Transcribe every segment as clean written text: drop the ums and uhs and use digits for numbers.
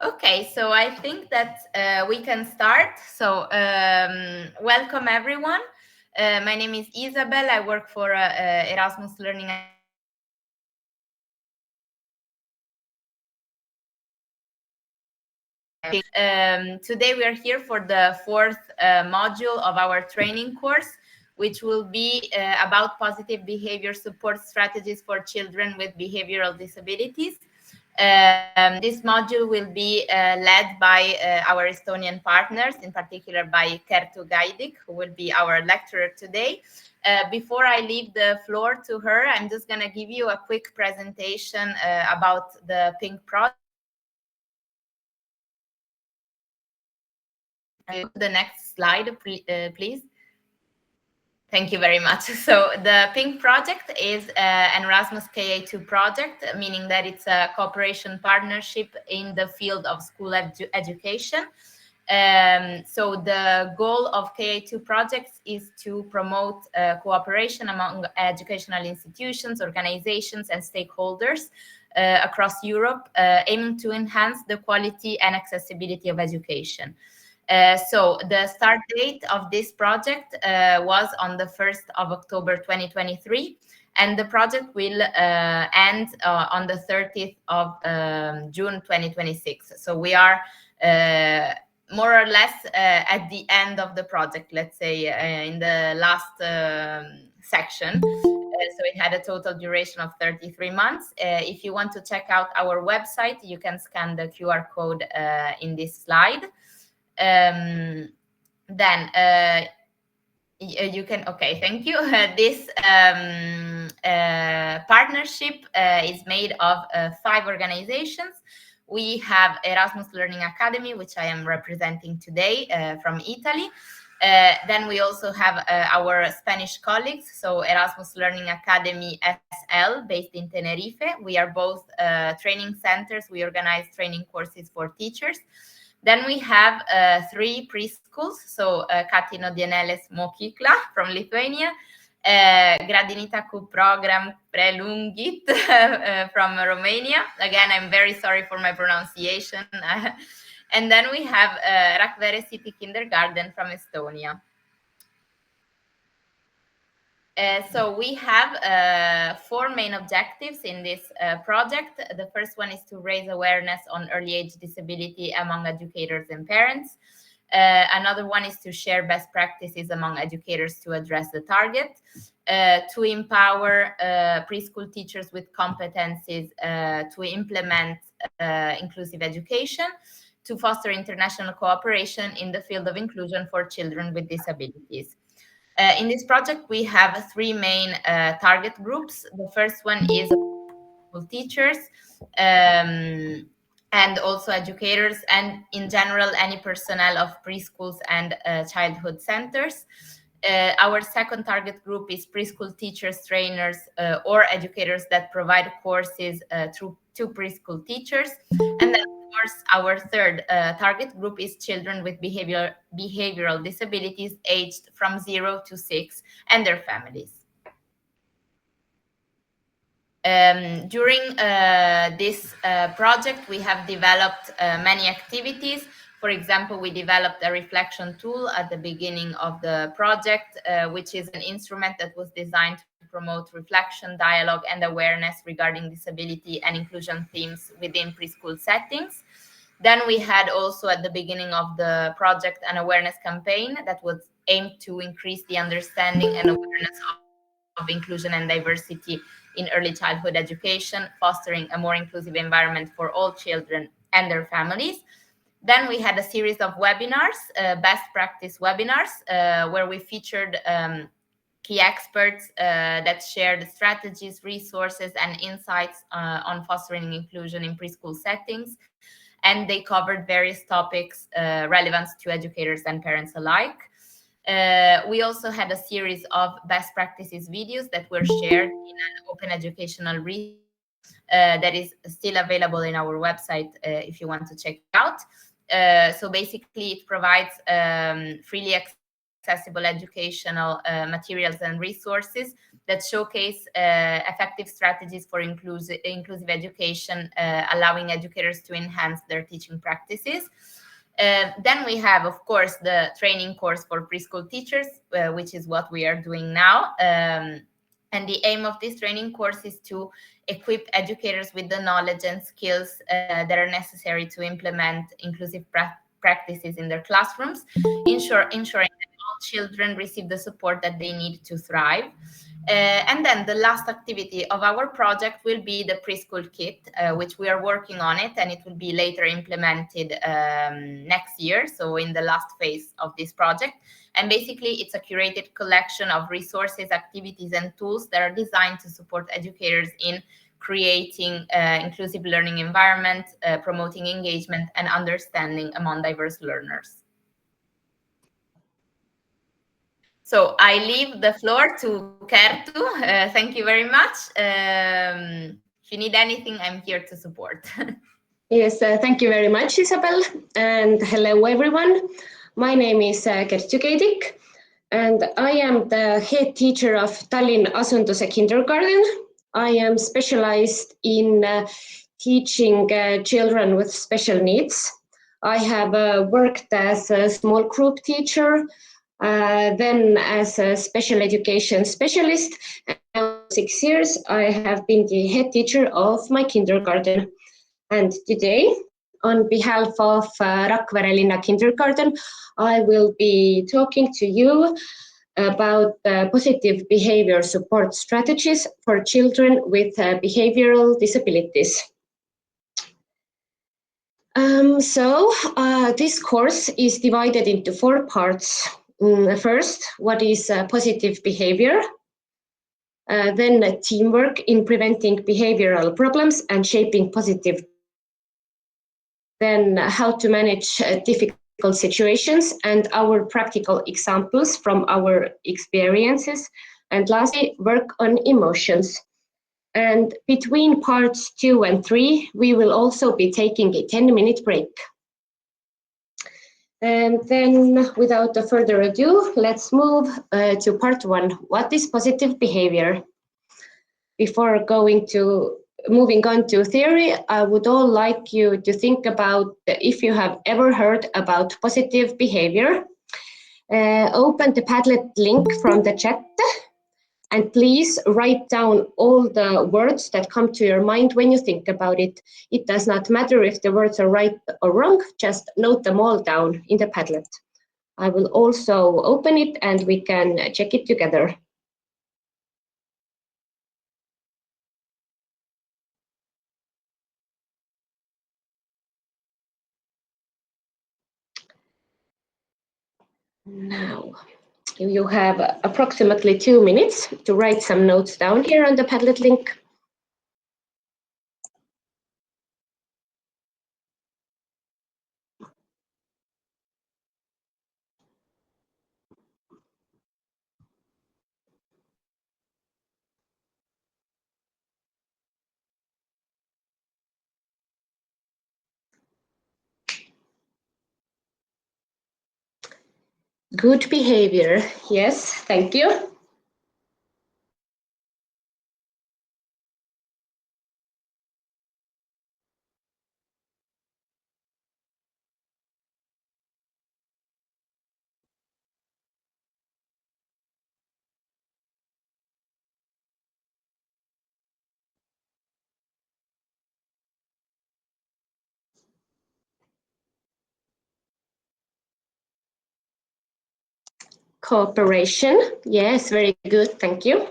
Okay, so I think that we can start. So, welcome everyone. My name is Isabel. I work for Erasmus Learning. Today we are here for the fourth module of our training course, which will be about positive behavior support strategies for children with behavioral disabilities. This module will be led by our Estonian partners, in particular by Kertu Gaidik, who will be our lecturer today. Before I leave the floor to her, I'm just going to give you a quick presentation about the PINK project. The next slide, please. Thank you very much. So the PINK project is an Erasmus KA2 project, meaning that it's a cooperation partnership in the field of school education. So the goal of KA2 projects is to promote cooperation among educational institutions, organizations, and stakeholders across Europe, aiming to enhance the quality and accessibility of education. So the start date of this project was on the 1st of October 2023, and the project will end on the 30th of June 2026. So we are more or less at the end of the project, let's say in the last section. So it had a total duration of 33 months. If you want to check out our website, you can scan the QR code in this slide. Then you can, okay, thank you. This partnership is made of 5 organizations. We have Erasmus Learning Academy, which I am representing today from Italy. Then we also have our Spanish colleagues, so Erasmus Learning Academy SL, based in Tenerife. We are both training centers. We organize training courses for teachers. Then we have 3 preschools, so Katino Dieneles Mokikla from Lithuania, Gradinitaku Program Prelungit from Romania. Again, I'm very sorry for my pronunciation. And then we have Rakvere City Kindergarten from Estonia. So we have 4 main objectives in this project. The first one is to raise awareness on early age disability among educators and parents. Another one is to share best practices among educators to address the target. To empower preschool teachers with competencies to implement inclusive education. To foster international cooperation in the field of inclusion for children with disabilities. In this project, we have 3 main target groups. The first one is teachers and also educators, and in general, any personnel of preschools and childhood centers. Our second target group is preschool teachers, trainers, or educators that provide courses to preschool teachers. And then, of course, our third target group is children with behavioral disabilities aged from 0 to 6 and their families. During this project, we have developed many activities. For example, we developed a reflection tool at the beginning of the project, which is an instrument that was designed to promote reflection, dialogue, and awareness regarding disability and inclusion themes within preschool settings. Then we had also at the beginning of the project an awareness campaign that was aimed to increase the understanding and awareness of inclusion and diversity in early childhood education, fostering a more inclusive environment for all children and their families. Then we had a series of webinars, best practice webinars, where we featured key experts that shared strategies, resources, and insights on fostering inclusion in preschool settings. And they covered various topics relevant to educators and parents alike. We also had a series of best practices videos that were shared in an open educational resource that is still available in our website if you want to check it out. So basically, it provides freely accessible accessible educational materials and resources that showcase effective strategies for inclusive education, allowing educators to enhance their teaching practices. Then we have, of course, the training course for preschool teachers, which is what we are doing now. And the aim of this training course is to equip educators with the knowledge and skills that are necessary to implement inclusive practices in their classrooms, ensuring that all children receive the support that they need to thrive. And then the last activity of our project will be the preschool kit, which we are working on it, and it will be later implemented next year, so in the last phase of this project. And basically, it's a curated collection of resources, activities, and tools that are designed to support educators in creating inclusive learning environment, promoting engagement and understanding among diverse learners. So I leave the floor to Kertu. Thank you very much. If you need anything, I'm here to support. Yes, thank you very much, Isabel. And hello, everyone. My name is Kertu Keidik, and I am the head teacher of Tallinn Asunduse Kindergarten. I am specialized in teaching children with special needs. I have worked as a small group teacher, then as a special education specialist. And now 6 years, I have been the head teacher of my kindergarten. And today, on behalf of Rakvere Linna Kindergarten, I will be talking to you about positive behavior support strategies for children with behavioral disabilities. This course is divided into 4 parts. First, what is positive behavior? Then teamwork in preventing behavioral problems and shaping positive. Then how to manage difficult situations and our practical examples from our experiences. And lastly, work on emotions. And between parts 2 and 3, we will also be taking a 10-minute break. And then, without further ado, let's move to part 1. What is positive behavior? Before moving on to theory, I would all like you to think about if you have ever heard about positive behavior. Open the Padlet link from the chat and please write down all the words that come to your mind when you think about it. It does not matter if the words are right or wrong, just note them all down in the Padlet. I will also open it and we can check it together. Now, you have approximately 2 minutes to write some notes down here on the Padlet link. Good behavior. Yes, thank you. Cooperation. Yes, very good. Thank you.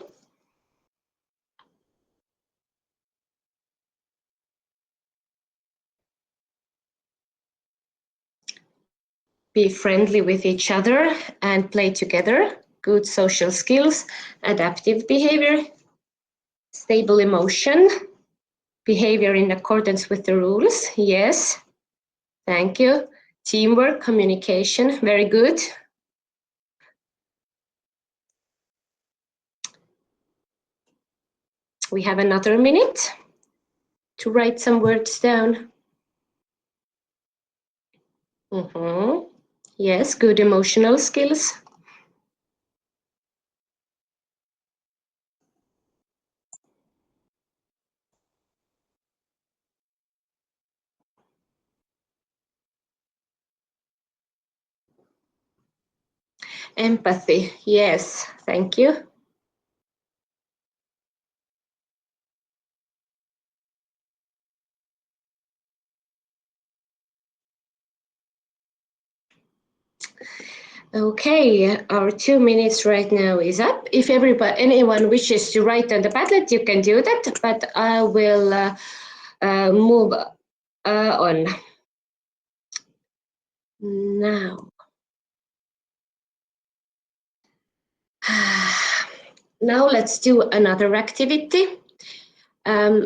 Be friendly with each other and play together. Good social skills. Adaptive behavior. Stable emotion. Behavior in accordance with the rules. Yes. Thank you. Teamwork, communication. Very good. We have another minute to write some words down. Yes, good emotional skills. Empathy. Yes, thank you. Okay, our 2 minutes right now is up. If anyone wishes to write on the Padlet, you can do that, but I will move on. Now. Now let's do another activity.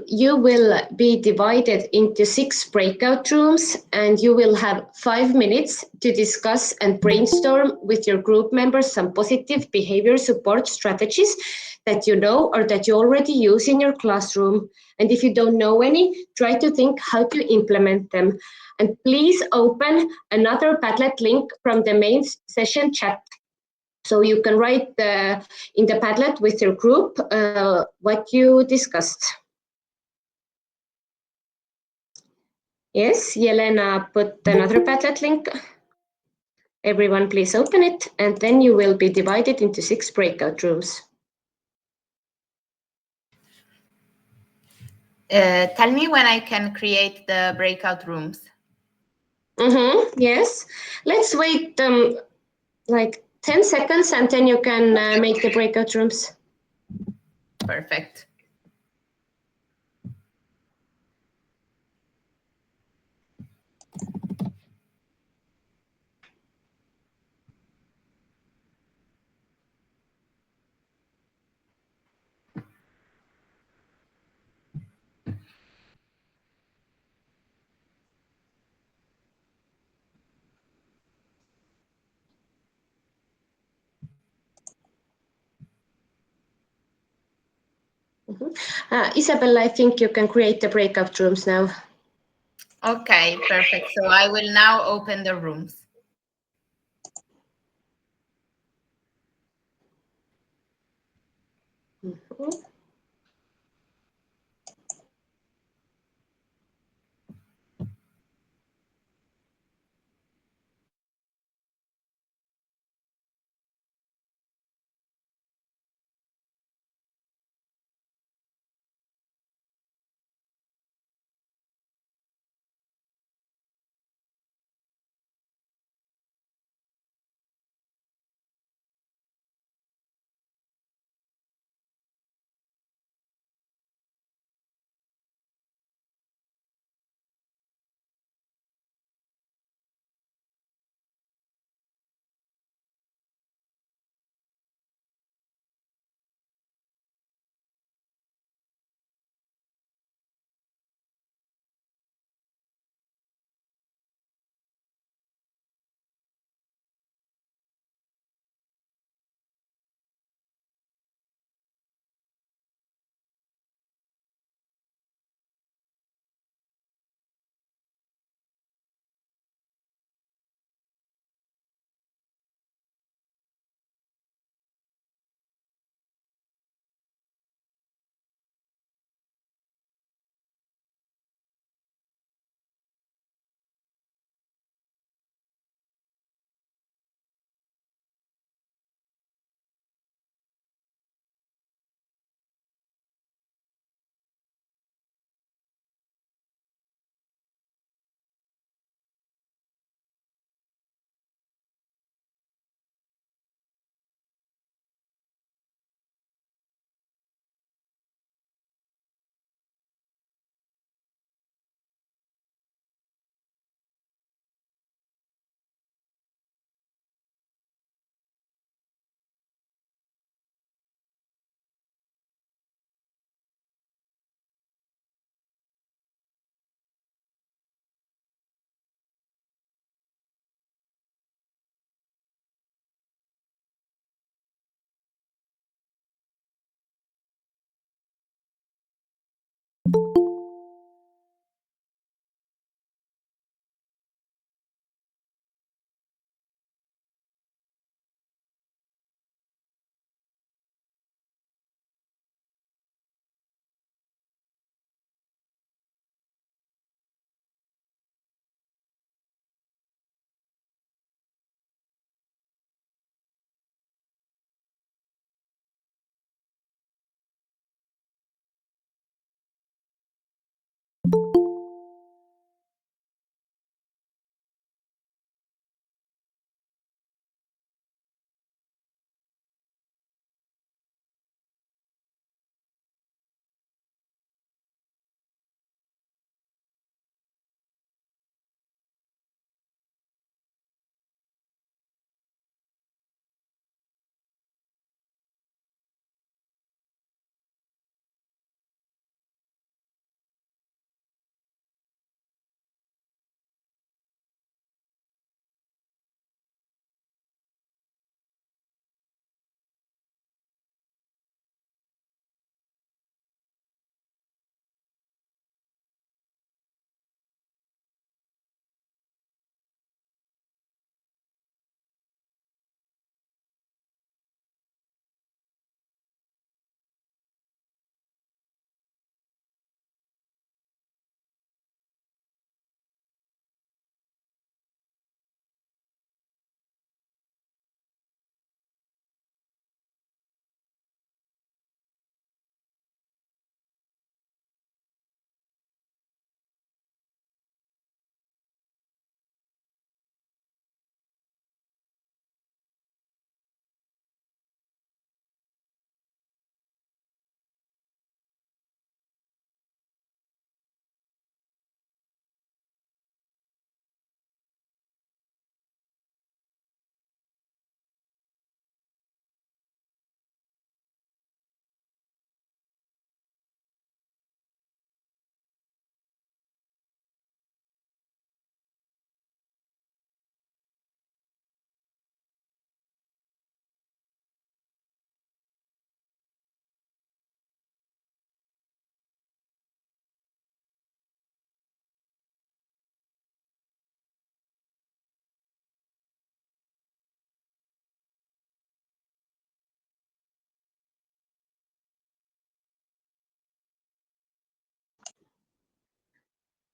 You will be divided into 6 breakout rooms and you will have 5 minutes to discuss and brainstorm with your group members some positive behavior support strategies that you know or that you already use in your classroom. And if you don't know any, try to think how to implement them. And please open another Padlet link from the main session chat. So you can write in the Padlet with your group what you discussed. Yes, Yelena put another Padlet link. Everyone please open it, and then you will be divided into 6 breakout rooms. Tell me when I can create the breakout rooms. Yes, let's wait like 10 seconds and then you can make the breakout rooms. Perfect. Isabella, I think you can create the breakout rooms now. Okay, perfect. So I will now open the rooms.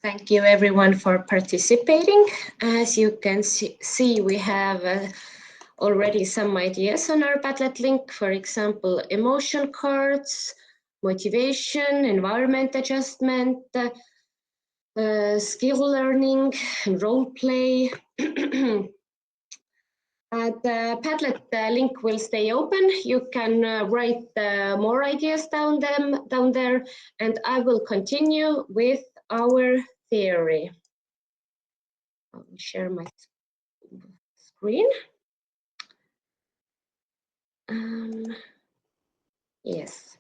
Thank you everyone for participating. As you can see, we have already some ideas on our Padlet link, for example, emotion cards, motivation, environment adjustment, skill learning, role play. The Padlet link will stay open. You can write more ideas down there, and I will continue with our theory. I will share my screen. Yes.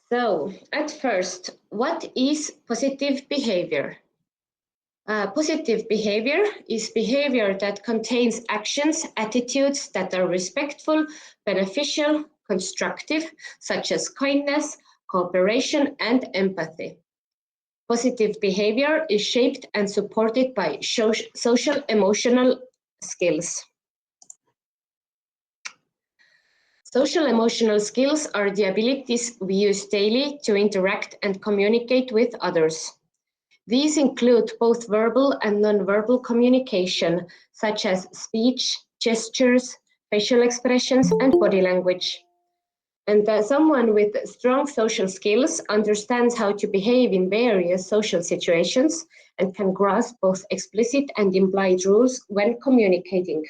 So at first, what is positive behavior? Positive behavior is behavior that contains actions, attitudes that are respectful, beneficial, constructive, such as kindness, cooperation, and empathy. Positive behavior is shaped and supported by social-emotional skills. Social-emotional skills are the abilities we use daily to interact and communicate with others. These include both verbal and non-verbal communication, such as speech, gestures, facial expressions, and body language. And someone with strong social skills understands how to behave in various social situations and can grasp both explicit and implied rules when communicating.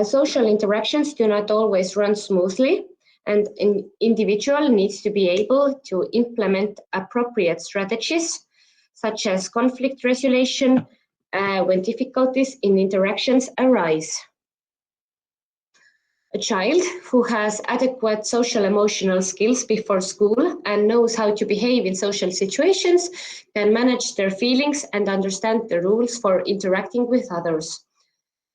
Social interactions do not always run smoothly, and an individual needs to be able to implement appropriate strategies, such as conflict resolution, when difficulties in interactions arise. A child who has adequate social-emotional skills before school and knows how to behave in social situations can manage their feelings and understand the rules for interacting with others.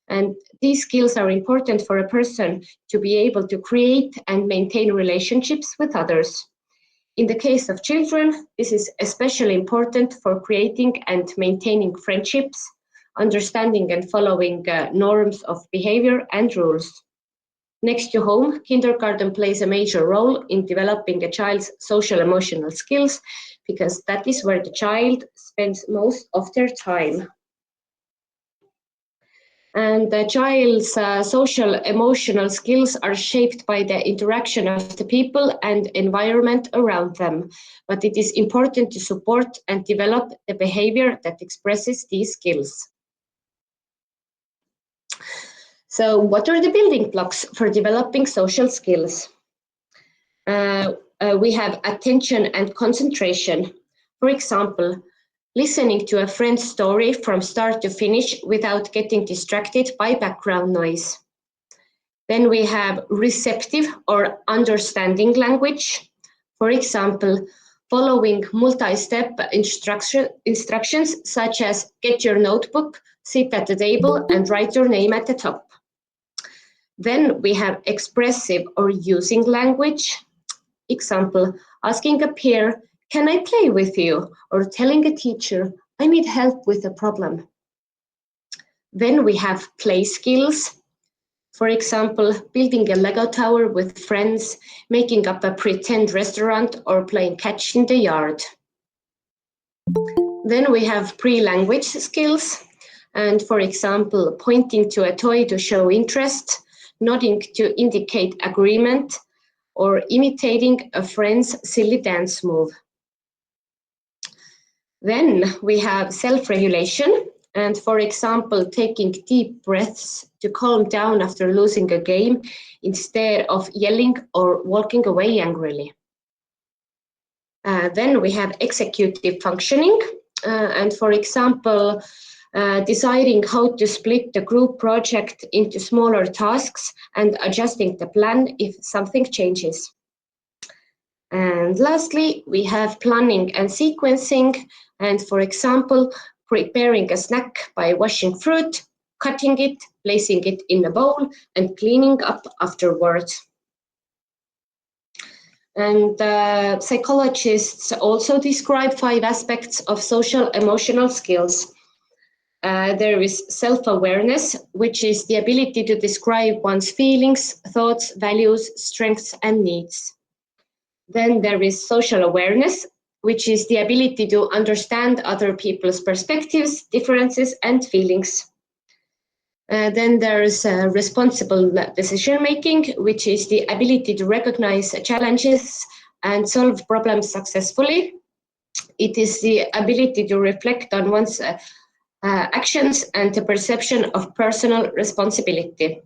And these skills are important for a person to be able to create and maintain relationships with others. In the case of children, this is especially important for creating and maintaining friendships, understanding and following norms of behavior and rules. Next to home, kindergarten plays a major role in developing a child's social-emotional skills because that is where the child spends most of their time. And the child's social emotional skills are shaped by the interaction of the people and environment around them. But it is important to support and develop the behavior that expresses these skills. So what are the building blocks for developing social skills? We have attention and concentration. For example, listening to a friend's story from start to finish without getting distracted by background noise. Then we have receptive or understanding language. For example, following multi-step instructions such as get your notebook, sit at the table and write your name at the top. Then we have expressive or using language. Example, asking a peer, can I play with you? Or telling a teacher, I need help with a problem. Then we have play skills. For example, building a Lego tower with friends, making up a pretend restaurant, or playing catch in the yard. Then we have pre-language skills. And for example, pointing to a toy to show interest, nodding to indicate agreement, or imitating a friend's silly dance move. Then we have self-regulation, and for example, taking deep breaths to calm down after losing a game instead of yelling or walking away angrily. Then we have executive functioning, and for example, deciding how to split the group project into smaller tasks and adjusting the plan if something changes. And lastly, we have planning and sequencing, and for example, preparing a snack by washing fruit, cutting it, placing it in a bowl, and cleaning up afterwards. And psychologists also describe 5 aspects of social emotional skills. There is self-awareness, which is the ability to describe one's feelings, thoughts, values, strengths, and needs. Then there is social awareness, which is the ability to understand other people's perspectives, differences, and feelings. Then there's responsible decision making, which is the ability to recognize challenges and solve problems successfully. It is the ability to reflect on one's actions and the perception of personal responsibility.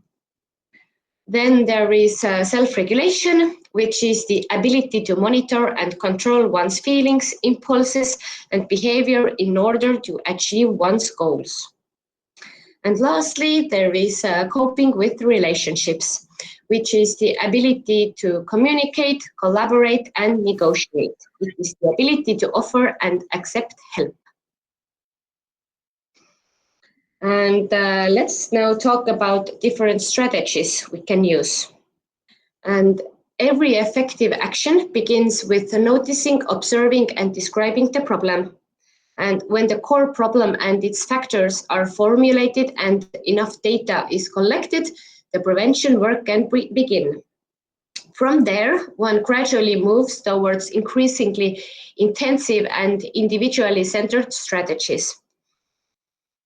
Then there is self-regulation, which is the ability to monitor and control one's feelings, impulses, and behavior in order to achieve one's goals. And lastly, there is coping with relationships, which is the ability to communicate, collaborate, and negotiate. It is the ability to offer and accept help. And let's now talk about different strategies we can use. And every effective action begins with noticing, observing, and describing the problem. And when the core problem and its factors are formulated and enough data is collected, the prevention work can begin. From there, one gradually moves towards increasingly intensive and individually centered strategies.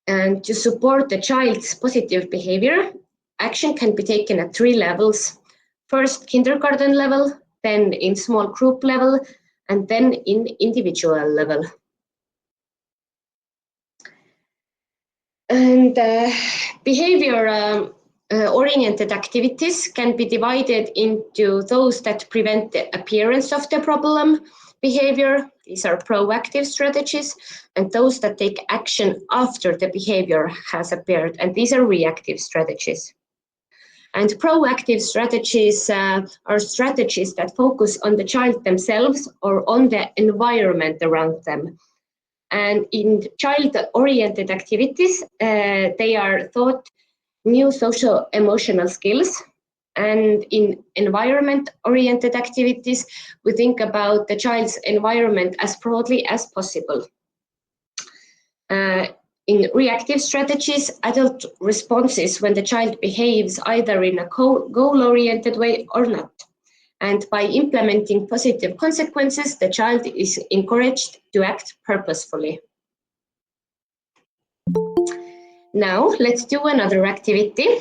And to support the child's positive behavior, action can be taken at 3 levels. First, kindergarten level, then in small group level, and then in individual level. And behavior-oriented activities can be divided into those that prevent the appearance of the problem behavior. These are proactive strategies, and those that take action after the behavior has appeared, and these are reactive strategies. And proactive strategies are strategies that focus on the child themselves or on the environment around them. And in child-oriented activities, they are taught new socio-emotional skills. And in environment-oriented activities, we think about the child's environment as broadly as possible. In reactive strategies, adult responses when the child behaves either in a goal-oriented way or not. And by implementing positive consequences, the child is encouraged to act purposefully. Now, let's do another activity.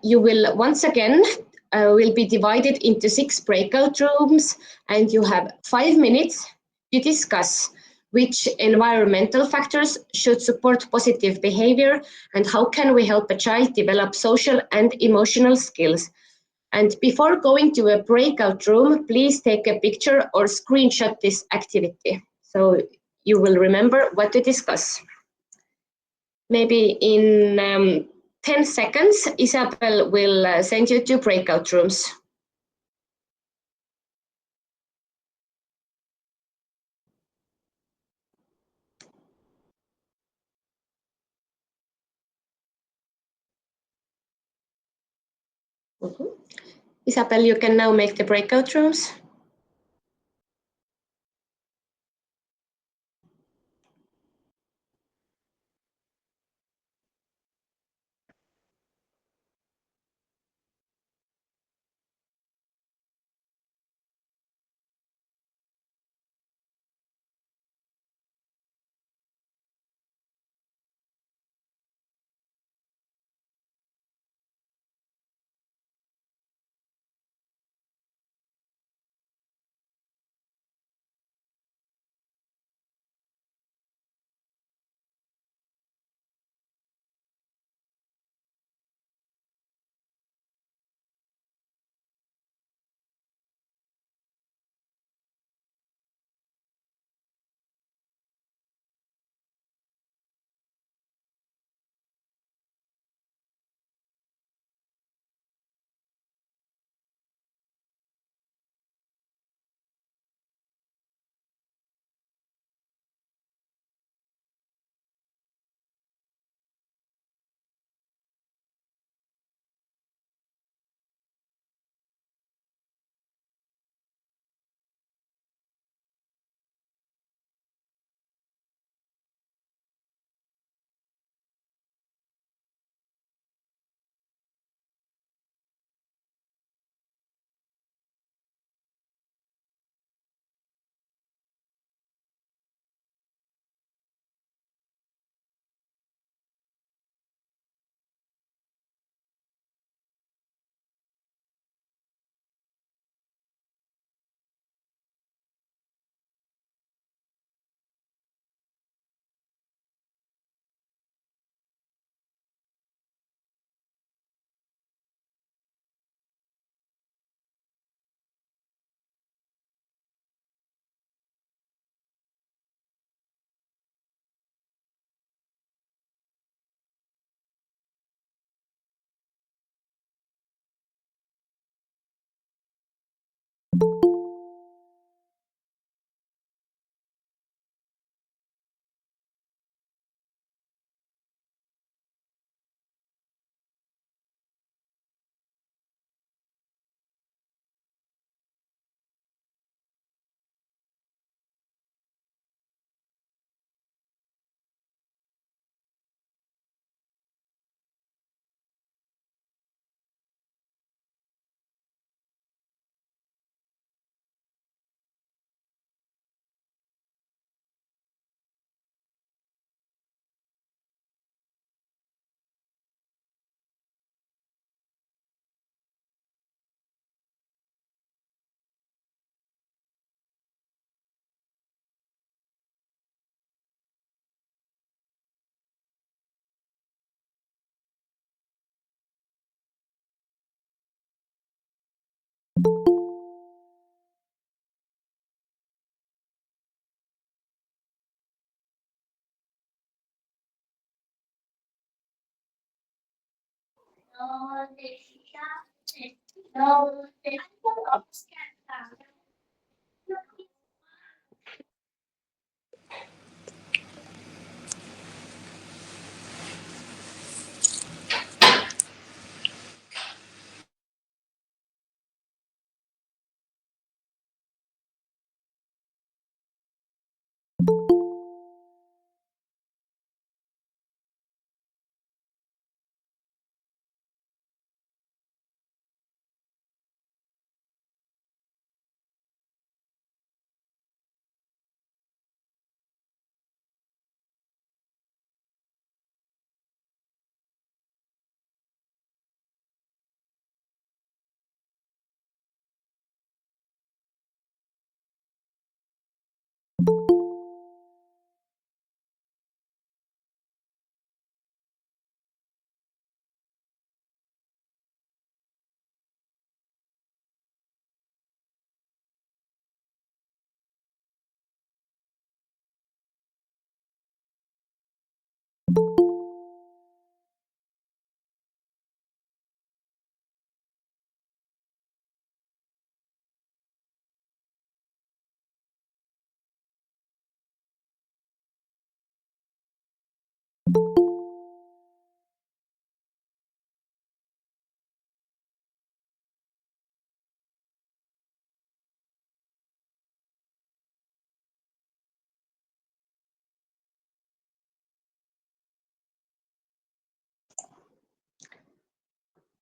You will once again will be divided into 6 breakout rooms, and you have 5 minutes to discuss which environmental factors should support positive behavior and how can we help a child develop social and emotional skills. And before going to a breakout room, please take a picture or screenshot this activity so you will remember what to discuss. Maybe in 10 seconds, Isabel will send you to breakout rooms. Isabel, you can now make the breakout rooms.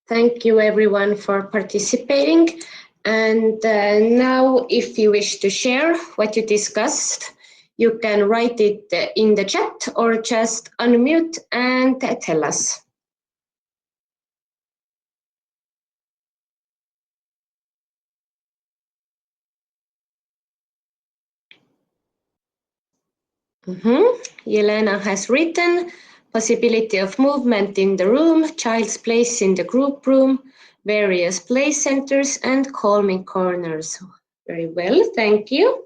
Thank you everyone for participating. And now if you wish to share what you discussed, you can write it in the chat or just unmute and tell us. Yelena has written possibility of movement in the room, child's place in the group room, various play centers and calming corners. Very well, thank you.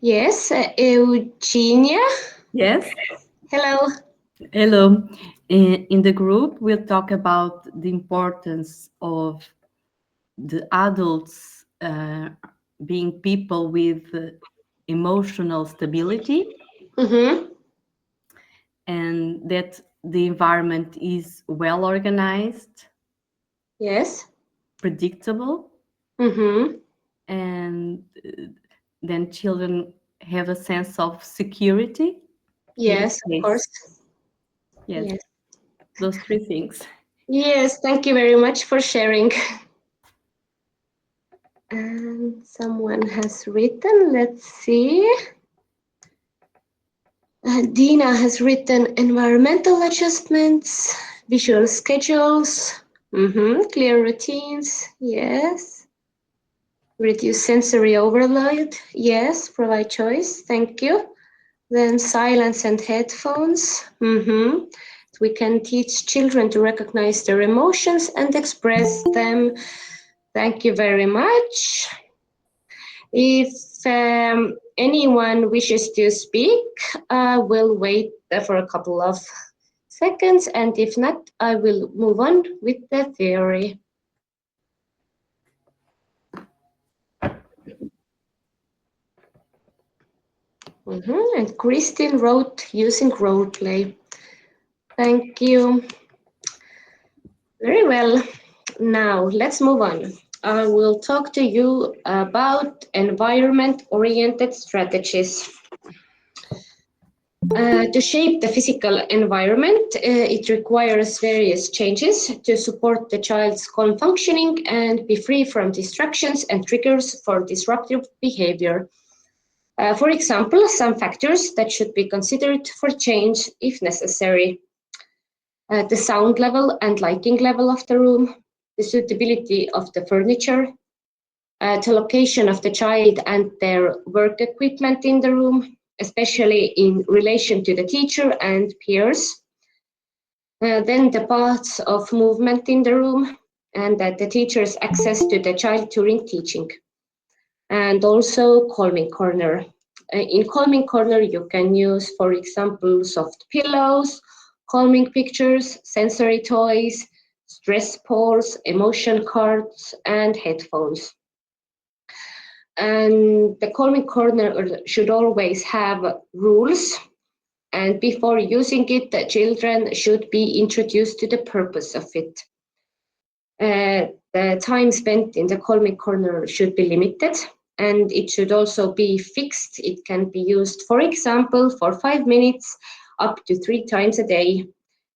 Yes, Eugenia. Yes. Hello. Hello. In the group, we'll talk about the importance of the adults being people with emotional stability, and that the environment is well organized, Yes. predictable, and then children have a sense of security. Yes, of course. Yes. Those three things. Yes, thank you very much for sharing. And someone has written, let's see. Dina has written environmental adjustments, visual schedules, clear routines, yes. Reduce sensory overload, yes, provide choice, thank you. Then silence and headphones. We can teach children to recognize their emotions and express them. Thank you very much. If anyone wishes to speak, we'll wait for a couple of seconds, and if not, I will move on with the theory. And Christine wrote using role play. Thank you. Very well. Now let's move on. I will talk to you about environment-oriented strategies. To shape the physical environment, it requires various changes to support the child's calm functioning and be free from distractions and triggers for disruptive behavior. For example, some factors that should be considered for change if necessary. The sound level and lighting level of the room, the suitability of the furniture, the location of the child and their work equipment in the room, especially in relation to the teacher and peers. Then the paths of movement in the room and that the teacher's access to the child during teaching. And also calming corner. In calming corner, you can use, for example, soft pillows, calming pictures, sensory toys, stress balls, emotion cards, and headphones. And the calming corner should always have rules. And before using it, the children should be introduced to the purpose of it. The time spent in the calming corner should be limited, and it should also be fixed. It can be used, for example, for 5 minutes up to 3 times a day.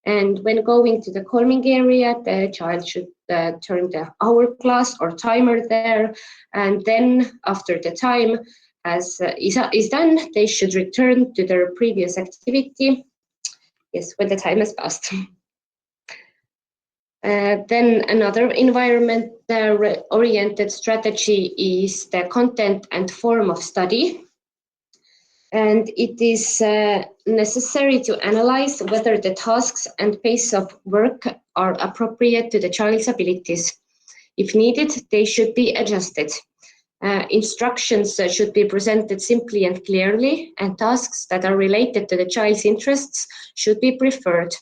And when going to the calming area, the child should turn the hourglass or timer there. And then after the time is done, they should return to their previous activity. Yes, when the time has passed. Then another environment-oriented strategy is the content and form of study. And it is necessary to analyze whether the tasks and pace of work are appropriate to the child's abilities. If needed, they should be adjusted. Instructions should be presented simply and clearly, and tasks that are related to the child's interests should be preferred.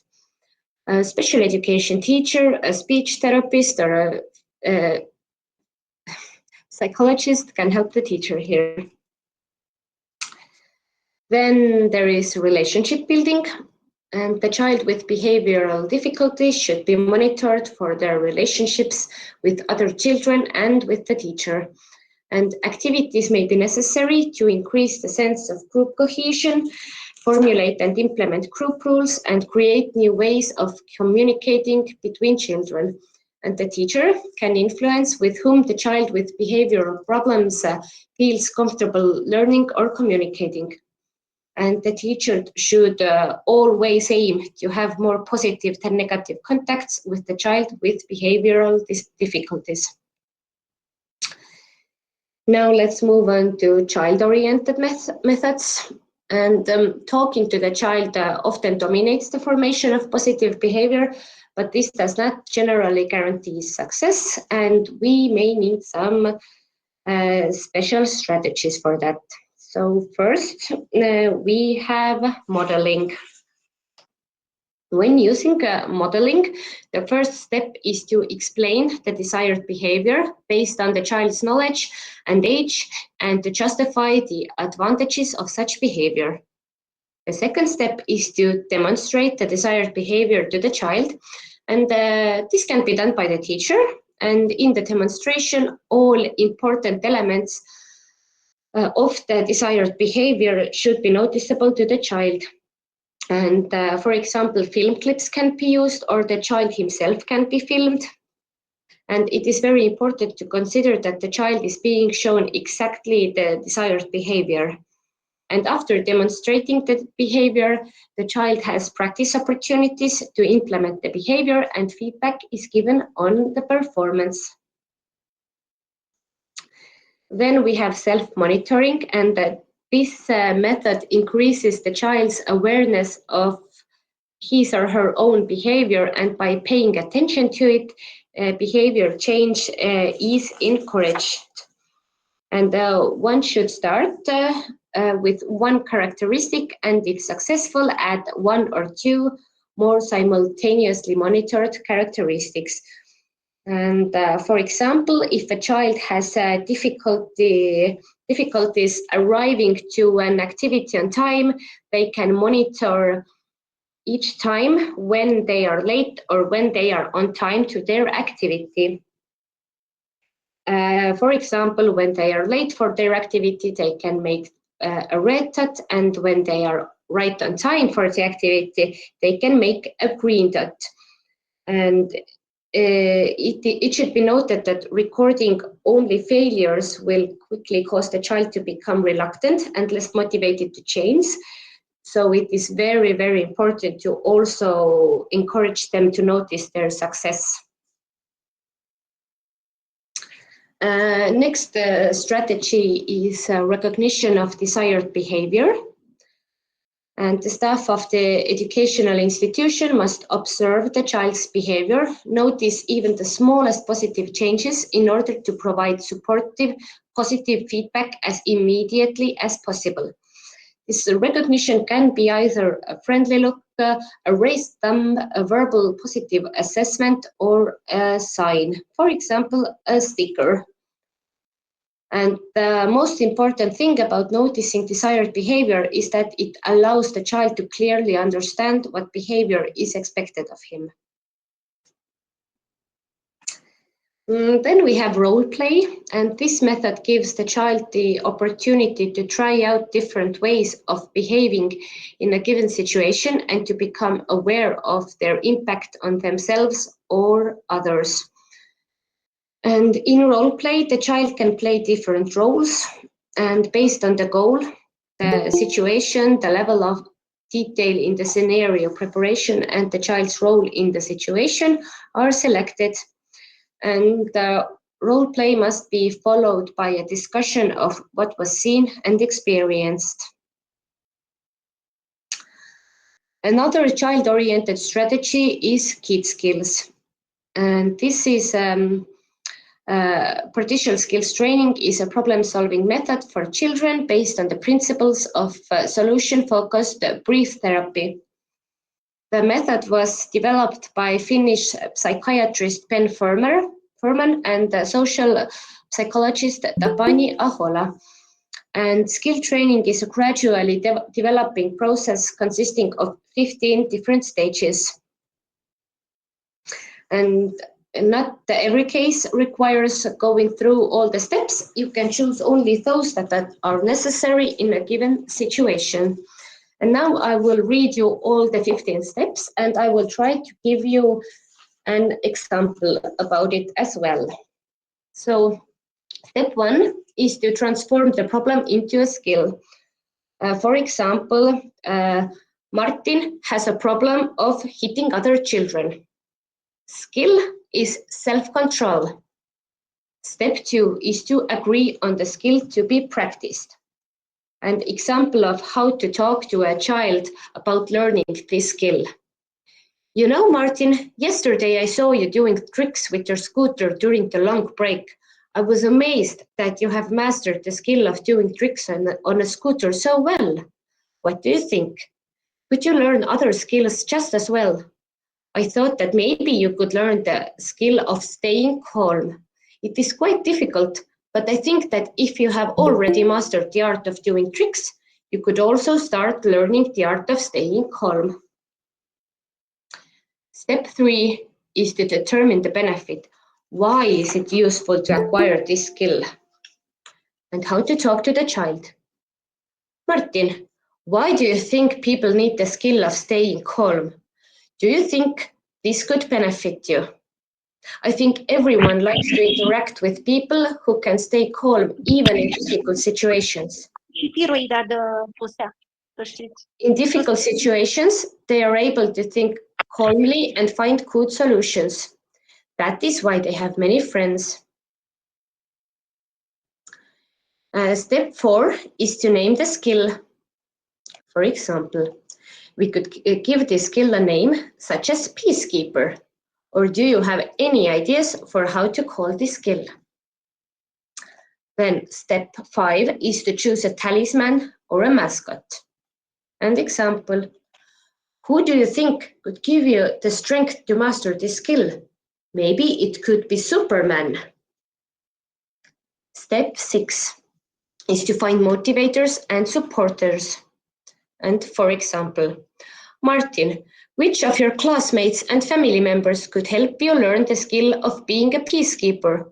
A special education teacher, a speech therapist, or a psychologist can help the teacher here. Then there is relationship building, and the child with behavioral difficulties should be monitored for their relationships with other children and with the teacher. And activities may be necessary to increase the sense of group cohesion, formulate and implement group rules, and create new ways of communicating between children. And the teacher can influence with whom the child with behavioral problems feels comfortable learning or communicating. And the teacher should always aim to have more positive than negative contacts with the child with behavioral difficulties. Now let's move on to child-oriented methods. And talking to the child often dominates the formation of positive behavior, but this does not generally guarantee success, and we may need some special strategies for that. So first, we have modeling. When using modeling, the first step is to explain the desired behavior based on the child's knowledge and age, and to justify the advantages of such behavior. The second step is to demonstrate the desired behavior to the child, and this can be done by the teacher. And in the demonstration, all important elements of the desired behavior should be noticeable to the child. And for example, film clips can be used, or the child himself can be filmed. And it is very important to consider that the child is being shown exactly the desired behavior. And after demonstrating the behavior, the child has practice opportunities to implement the behavior, and feedback is given on the performance. Then we have self-monitoring, and this method increases the child's awareness of his or her own behavior, and by paying attention to it, behavior change is encouraged. And one should start with one characteristic, and if successful, add 1 or 2 more simultaneously monitored characteristics. And for example, if a child has difficulties arriving to an activity on time, they can monitor each time when they are late or when they are on time to their activity. For example, when they are late for their activity, they can make a red dot, and when they are right on time for the activity, they can make a green dot. And it should be noted that recording only failures will quickly cause the child to become reluctant and less motivated to change. So it is very, very important to also encourage them to notice their success. Next strategy is recognition of desired behavior. And the staff of the educational institution must observe the child's behavior, notice even the smallest positive changes in order to provide supportive, positive feedback as immediately as possible. This recognition can be either a friendly look, a raised thumb, a verbal positive assessment, or a sign, for example, a sticker. And the most important thing about noticing desired behavior is that it allows the child to clearly understand what behavior is expected of him. Then we have role play, and this method gives the child the opportunity to try out different ways of behaving in a given situation and to become aware of their impact on themselves or others. And in role play, the child can play different roles, and based on the goal, the situation, the level of detail in the scenario preparation, and the child's role in the situation are selected. And the role play must be followed by a discussion of what was seen and experienced. Another child-oriented strategy is kid skills. And this is partial skills training is a problem-solving method for children based on the principles of solution-focused brief therapy. The method was developed by Finnish psychiatrist Ben Furman and social psychologist Tapani Ahola. And skill training is a gradually developing process consisting of 15 different stages. And not every case requires going through all the steps. You can choose only those that are necessary in a given situation. And now I will read you all the 15 steps, and I will try to give you an example about it as well. So step 1 is to transform the problem into a skill. For example, Martin has a problem of hitting other children. Skill is self-control. Step 2 is to agree on the skill to be practiced. An example of how to talk to a child about learning this skill. You know, Martin, yesterday I saw you doing tricks with your scooter during the long break. I was amazed that you have mastered the skill of doing tricks on a scooter so well. What do you think? Could you learn other skills just as well? I thought that maybe you could learn the skill of staying calm. It is quite difficult, but I think that if you have already mastered the art of doing tricks, you could also start learning the art of staying calm. Step 3 is to determine the benefit. Why is it useful to acquire this skill? And how to talk to the child. Martin, why do you think people need the skill of staying calm? Do you think this could benefit you? I think everyone likes to interact with people who can stay calm even in difficult situations. In difficult situations, they are able to think calmly and find good solutions. That is why they have many friends. Step 4 is to name the skill. For example, we could give this skill a name such as peacekeeper. Or do you have any ideas for how to call this skill? Then step 5 is to choose a talisman or a mascot. An example, who do you think could give you the strength to master this skill? Maybe it could be Superman. Step 6 is to find motivators and supporters. And for example, Martin, which of your classmates and family members could help you learn the skill of being a peacekeeper?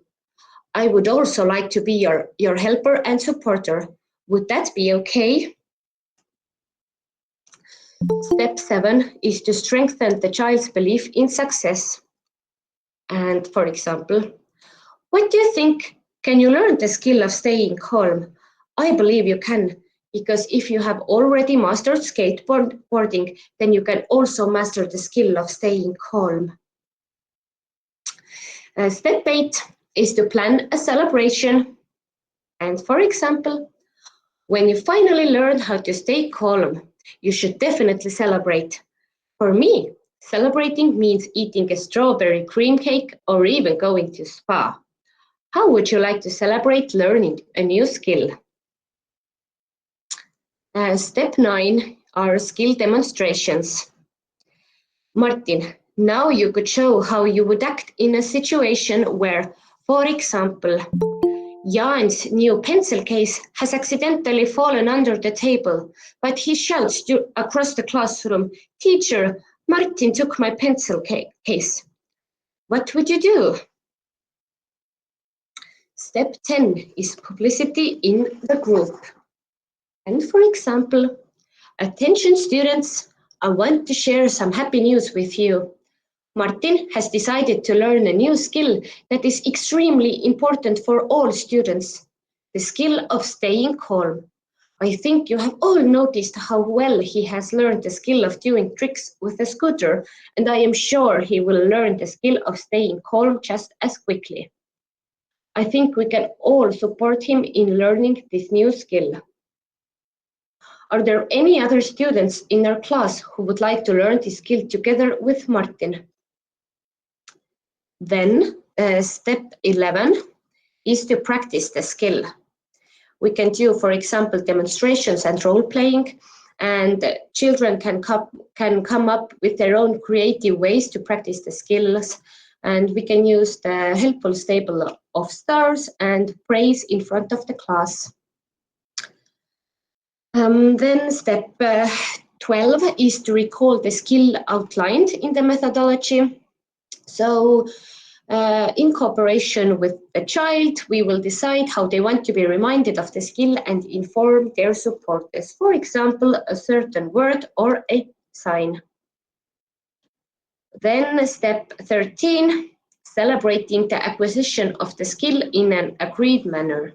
I would also like to be your helper and supporter. Would that be okay? Step 7 is to strengthen the child's belief in success. And for example, what do you think? Can you learn the skill of staying calm? I believe you can, because if you have already mastered skateboarding, then you can also master the skill of staying calm. Step 8 is to plan a celebration. And for example, when you finally learn how to stay calm, you should definitely celebrate. For me, celebrating means eating a strawberry cream cake or even going to spa. How would you like to celebrate learning a new skill? Step 9 are skill demonstrations. Martin, now you could show how you would act in a situation where, for example, Jan's new pencil case has accidentally fallen under the table, but he shouts across the classroom, "Teacher, Martin took my pencil case." What would you do? Step 10 is publicity in the group. And for example, attention students, I want to share some happy news with you. Martin has decided to learn a new skill that is extremely important for all students, the skill of staying calm. I think you have all noticed how well he has learned the skill of doing tricks with a scooter, and I am sure he will learn the skill of staying calm just as quickly. I think we can all support him in learning this new skill. Are there any other students in our class who would like to learn this skill together with Martin? Then step 11 is to practice the skill. We can do, for example, demonstrations and role-playing, and children can come up with their own creative ways to practice the skills, and we can use the helpful table of stars and praise in front of the class. Then step 12 is to recall the skill outlined in the methodology. So in cooperation with the child, we will decide how they want to be reminded of the skill and inform their supporters. For example, a certain word or a sign. Then step 13, celebrating the acquisition of the skill in an agreed manner.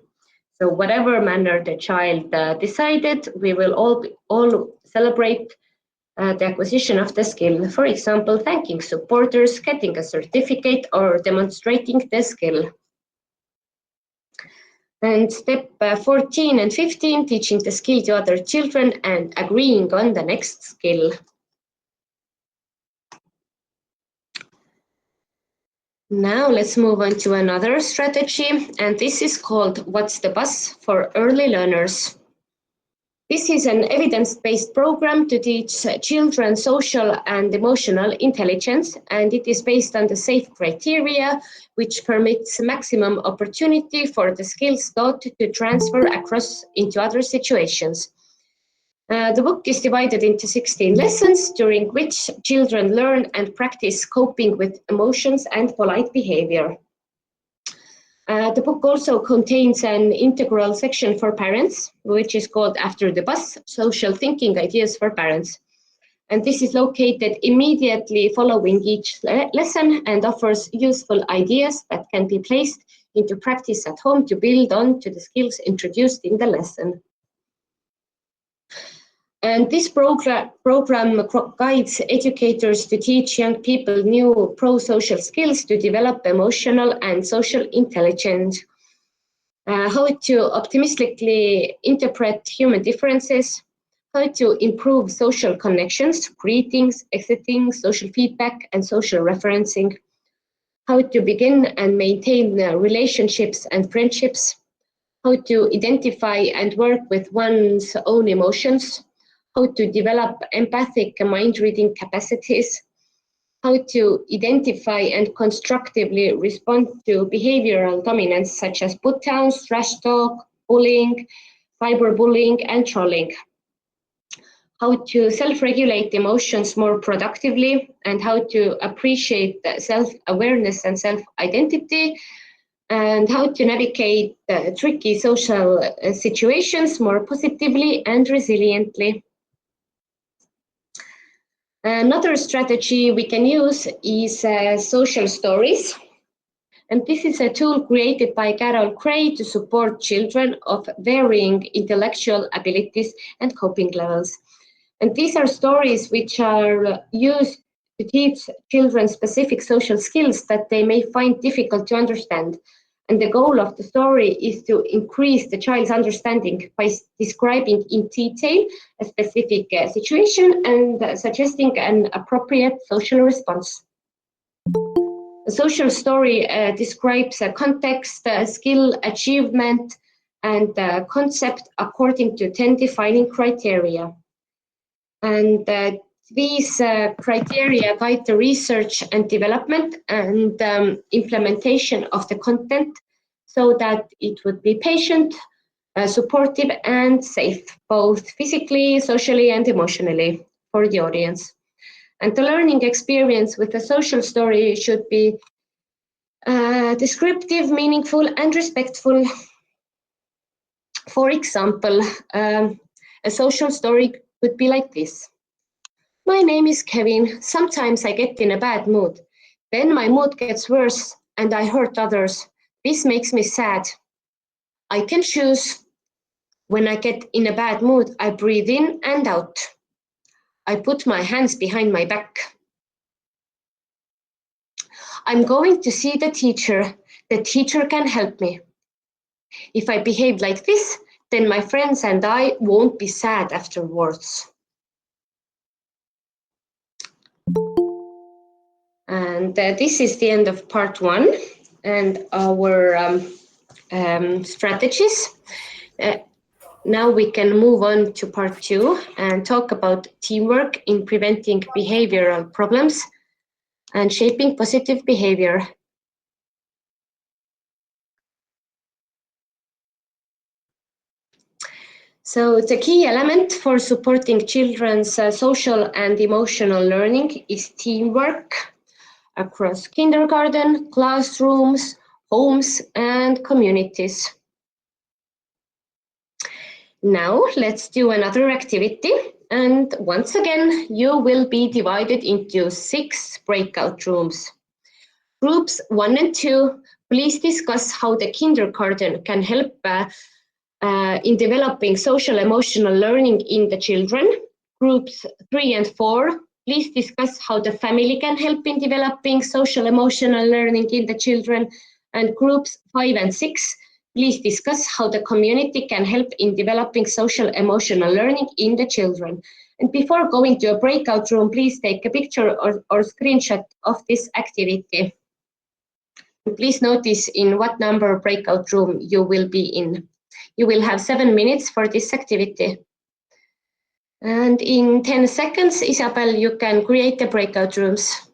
So whatever manner the child decided, we will all celebrate the acquisition of the skill. For example, thanking supporters, getting a certificate, or demonstrating the skill. And step 14 and 15, teaching the skill to other children and agreeing on the next skill. Now let's move on to another strategy, and this is called What's the Buzz for Early Learners. This is an evidence-based program to teach children social and emotional intelligence, and it is based on the SAFE criteria, which permits maximum opportunity for the skills taught to transfer across into other situations. The book is divided into 16 lessons, during which children learn and practice coping with emotions and polite behavior. The book also contains an integral section for parents, which is called After the Bus, Social Thinking Ideas for Parents. And this is located immediately following each lesson and offers useful ideas that can be placed into practice at home to build on to the skills introduced in the lesson. And this program guides educators to teach young people new pro-social skills to develop emotional and social intelligence, how to optimistically interpret human differences, how to improve social connections, greetings, exiting, social feedback, and social referencing, how to begin and maintain relationships and friendships, how to identify and work with one's own emotions, how to develop empathic mind-reading capacities, how to identify and constructively respond to behavioral dominance such as put-downs, trash talk, bullying, cyberbullying, and trolling, how to self-regulate emotions more productively, and how to appreciate self-awareness and self-identity, and how to navigate tricky social situations more positively and resiliently. Another strategy we can use is social stories. And this is a tool created by Carol Gray to support children of varying intellectual abilities and coping levels. And these are stories which are used to teach children specific social skills that they may find difficult to understand. And the goal of the story is to increase the child's understanding by describing in detail a specific situation and suggesting an appropriate social response. A social story describes a context, skill, achievement, and the concept according to 10 defining criteria. And these criteria guide the research and development and implementation of the content so that it would be patient, supportive and safe, both physically, socially and emotionally for the audience. And the learning experience with a social story should be descriptive, meaningful and respectful. For example, a social story could be like this. My name is Kevin. Sometimes I get in a bad mood. Then my mood gets worse and I hurt others. This makes me sad. I can choose. When I get in a bad mood, I breathe in and out. I put my hands behind my back. I'm going to see the teacher. The teacher can help me. If I behave like this, then my friends and I won't be sad afterwards. And this is the end of part 1 and our strategies. Now we can move on to part 2 and talk about teamwork in preventing behavioral problems and shaping positive behavior. So the key element for supporting children's social and emotional learning is teamwork across kindergarten, classrooms, homes, and communities. Now let's do another activity. And once again, you will be divided into 6 breakout rooms. Groups 1 and 2, please discuss how the kindergarten can help in developing social emotional learning in the children. Groups 3 and 4, please discuss how the family can help in developing social emotional learning in the children. And groups 5 and 6, please discuss how the community can help in developing social emotional learning in the children. And before going to a breakout room, please take a picture or screenshot of this activity. Please notice in what number breakout room you will be in. You will have 7 minutes for this activity. And in 10 seconds, Isabel, you can create the breakout rooms.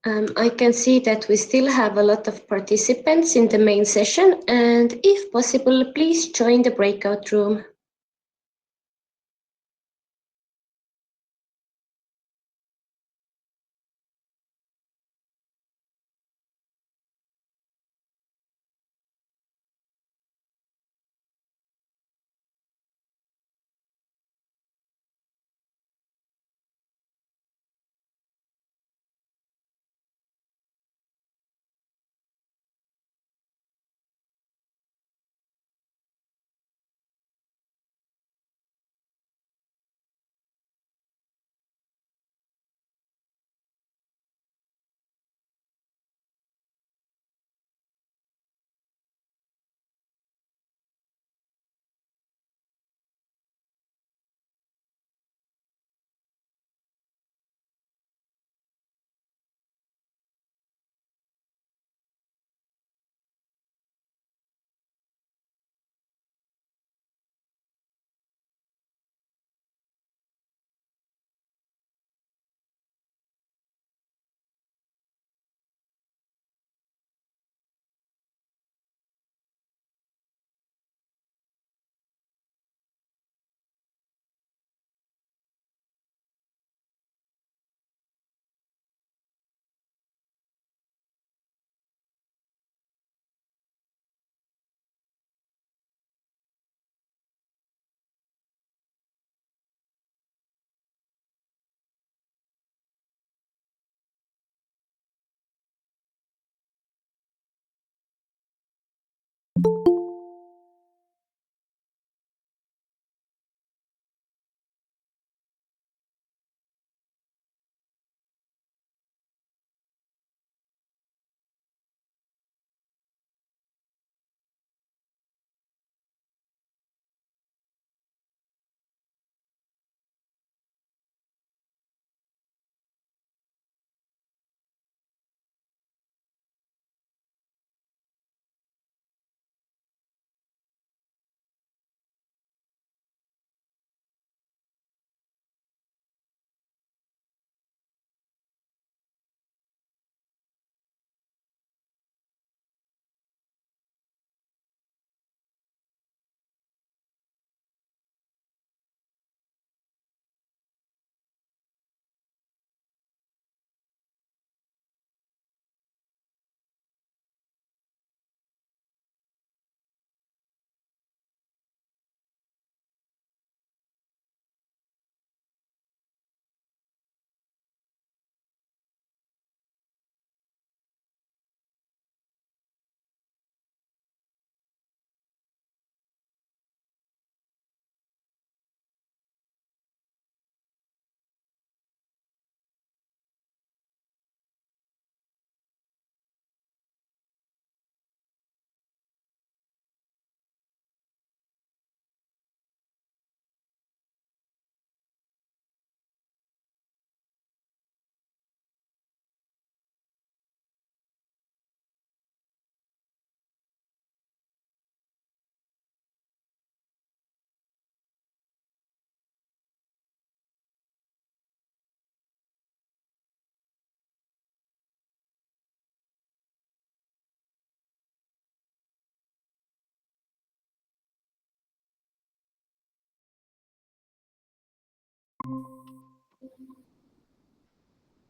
I can see that we still have a lot of participants in the main session, and if possible, please join the breakout room.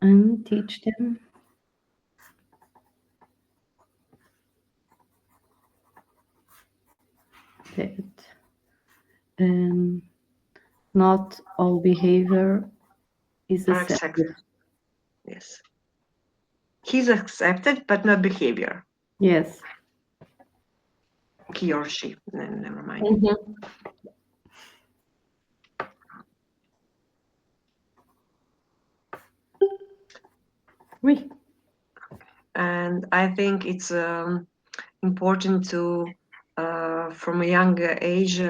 And teach them that not all behavior is accepted. Yes. He's accepted, but not behavior. Yes. He or she. Never mind. Mm-hmm. Oui. And I think it's important to, from a young age,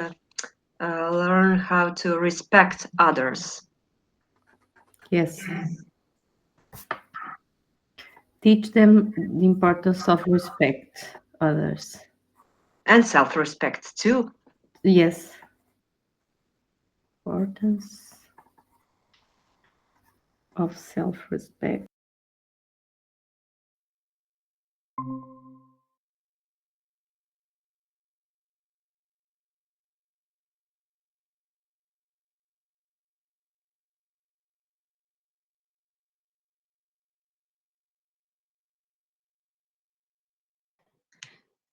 learn how to respect others. Yes. Teach them the importance of respect others. And self-respect too. Yes. Importance of self-respect.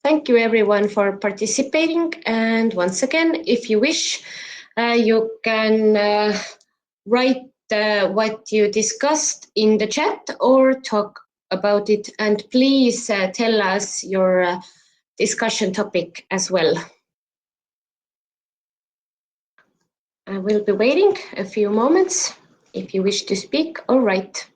Thank you everyone for participating, and once again, if you wish, you can write what you discussed in the chat or talk about it, and please tell us your discussion topic as well. I will be waiting a few moments if you wish to speak or write.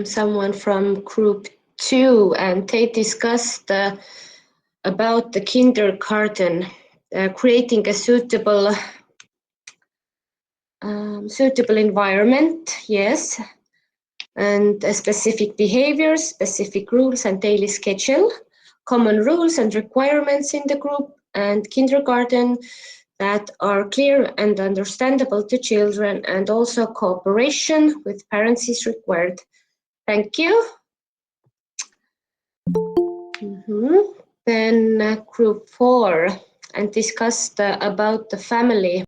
Someone from group 2, and they discussed about the kindergarten, creating a suitable environment, yes, and specific behaviors, specific rules and daily schedule, common rules and requirements in the group, and kindergarten that are clear and understandable to children, and also cooperation with parents is required. Thank you. Then group 4, and discussed about the family.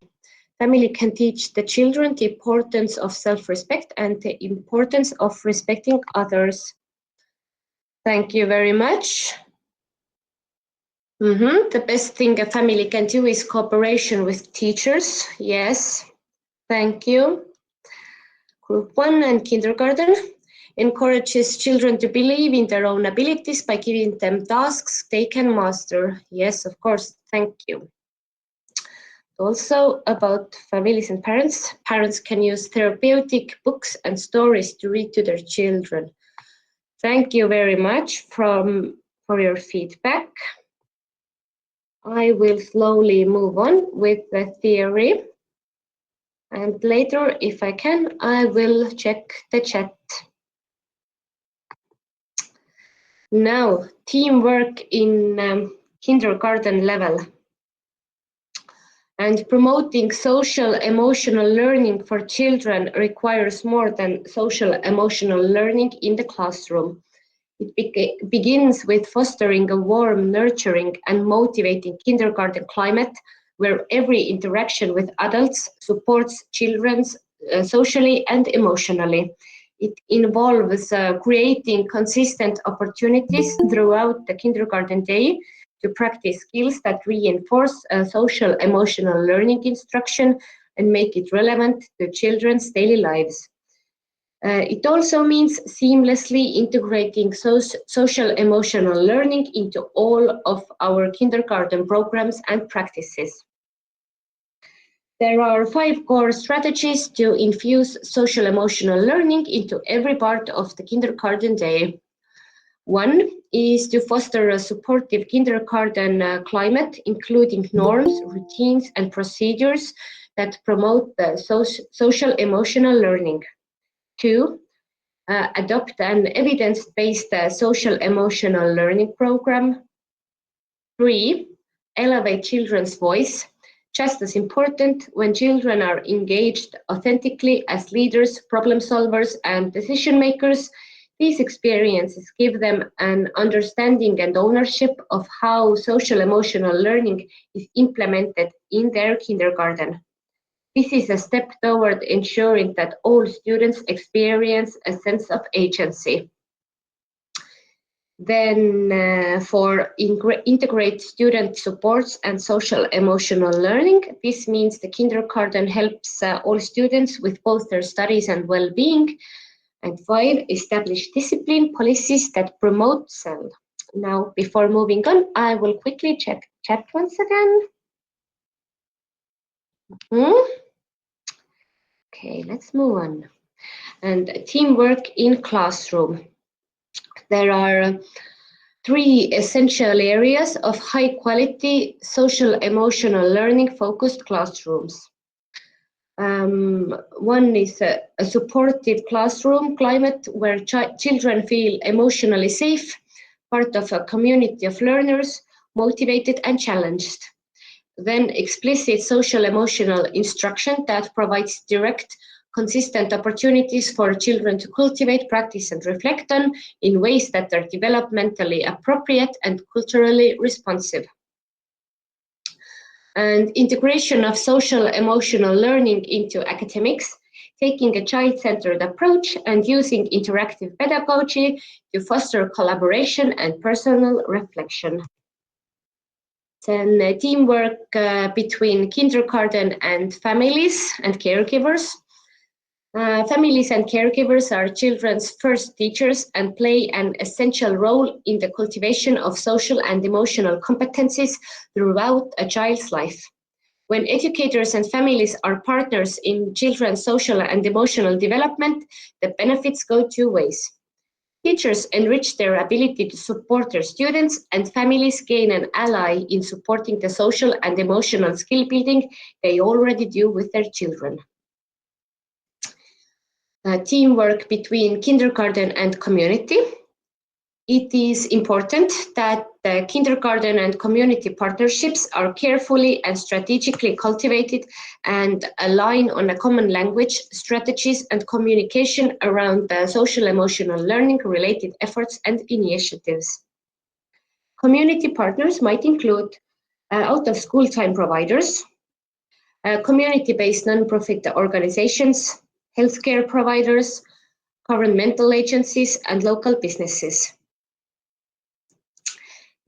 Family can teach the children the importance of self-respect and the importance of respecting others. Thank you very much. The best thing a family can do is cooperation with teachers. Yes, thank you. Group 1 and kindergarten encourages children to believe in their own abilities by giving them tasks they can master. Yes, of course, thank you. Also about families and parents. Parents can use therapeutic books and stories to read to their children. Thank you very much for your feedback. I will slowly move on with the theory. And later, if I can, I will check the chat. Now, teamwork in kindergarten level. And promoting social-emotional learning for children requires more than social-emotional learning in the classroom. It begins with fostering a warm, nurturing, and motivating kindergarten climate where every interaction with adults supports children socially and emotionally. It involves creating consistent opportunities throughout the kindergarten day to practice skills that reinforce social emotional learning instruction and make it relevant to children's daily lives. It also means seamlessly integrating social emotional learning into all of our kindergarten programs and practices. There are 5 core strategies to infuse social emotional learning into every part of the kindergarten day. 1 is to foster a supportive kindergarten climate, including norms, routines, and procedures that promote the social emotional learning. 2, adopt an evidence-based social emotional learning program. 3, elevate children's voice. Just as important, when children are engaged authentically as leaders, problem solvers, and decision makers, these experiences give them an understanding and ownership of how social emotional learning is implemented in their kindergarten. This is a step toward ensuring that all students experience a sense of agency. Then for integrate student supports and social emotional learning, this means the kindergarten helps all students with both their studies and well-being. And 5, establish discipline policies that promote self. Now, before moving on, I will quickly check chat once again. Okay, let's move on. And teamwork in classroom. There are three essential areas of high quality social emotional learning focused classrooms. One is a supportive classroom climate where children feel emotionally safe, part of a community of learners, motivated and challenged. Then explicit social emotional instruction that provides direct, consistent opportunities for children to cultivate, practice and reflect on in ways that are developmentally appropriate and culturally responsive. And integration of social emotional learning into academics, taking a child-centered approach and using interactive pedagogy to foster collaboration and personal reflection. Then teamwork between kindergarten and families and caregivers. Families and caregivers are children's first teachers and play an essential role in the cultivation of social and emotional competencies throughout a child's life. When educators and families are partners in children's social and emotional development, the benefits go two ways. Teachers enrich their ability to support their students, and families gain an ally in supporting the social and emotional skill building they already do with their children. Teamwork between kindergarten and community. It is important that the kindergarten and community partnerships are carefully and strategically cultivated and align on a common language, strategies, and communication around the social emotional learning related efforts and initiatives. Community partners might include out-of-school time providers, community-based non-profit organizations, healthcare providers, governmental agencies, and local businesses.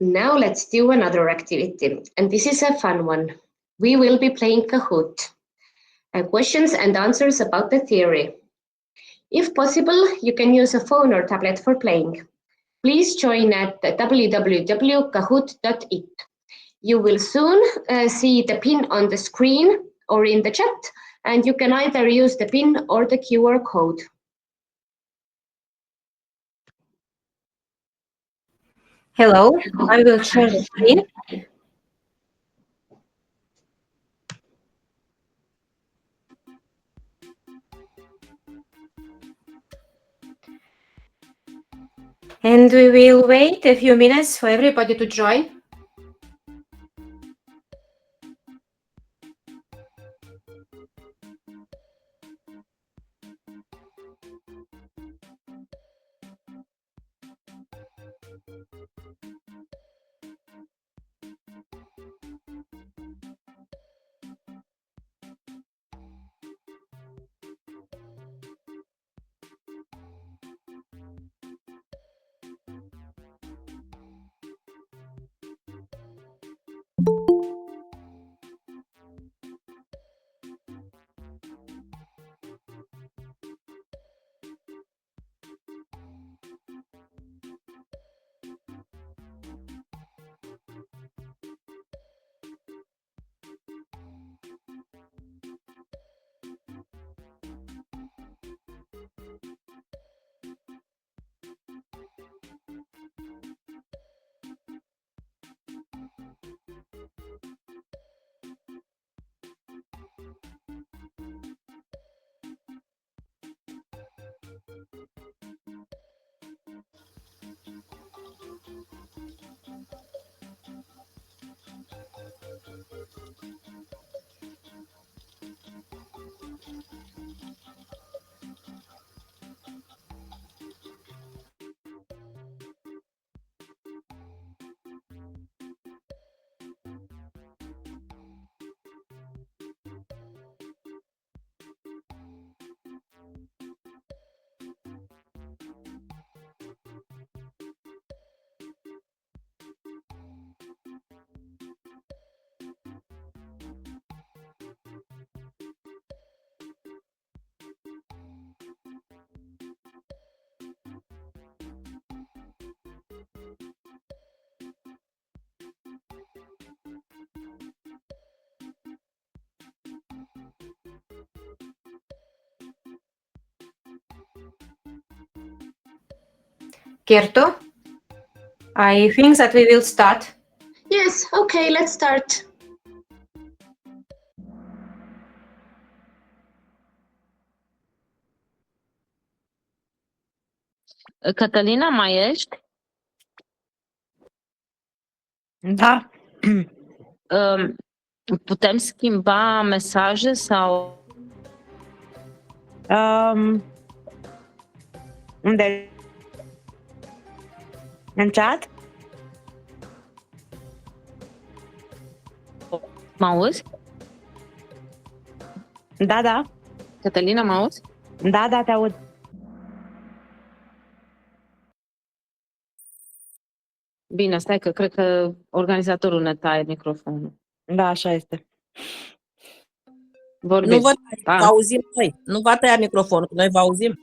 Now let's do another activity, and this is a fun one. We will be playing Kahoot. Questions and answers about the theory. If possible, you can use a phone or tablet for playing. Please join at www.kahoot.it. You will soon see the pin on the screen or in the chat, and you can either use the pin or the QR code. Hello, I will share the screen. And we will wait a few minutes for everybody to join. Kertu? I think that we will start. Yes, okay, let's start. Cătălina, mai ești? Da. Putem schimba mesaje sau... Unde? În chat? Mă auzi? Da, da. Cătălina, mă auzi? Da, da, te aud. Bine, stai că cred că organizatorul ne taie microfonul. Da, așa este. Vorbiți. Nu vă Da. auzim noi. Nu va tăia microfonul, noi vă auzim.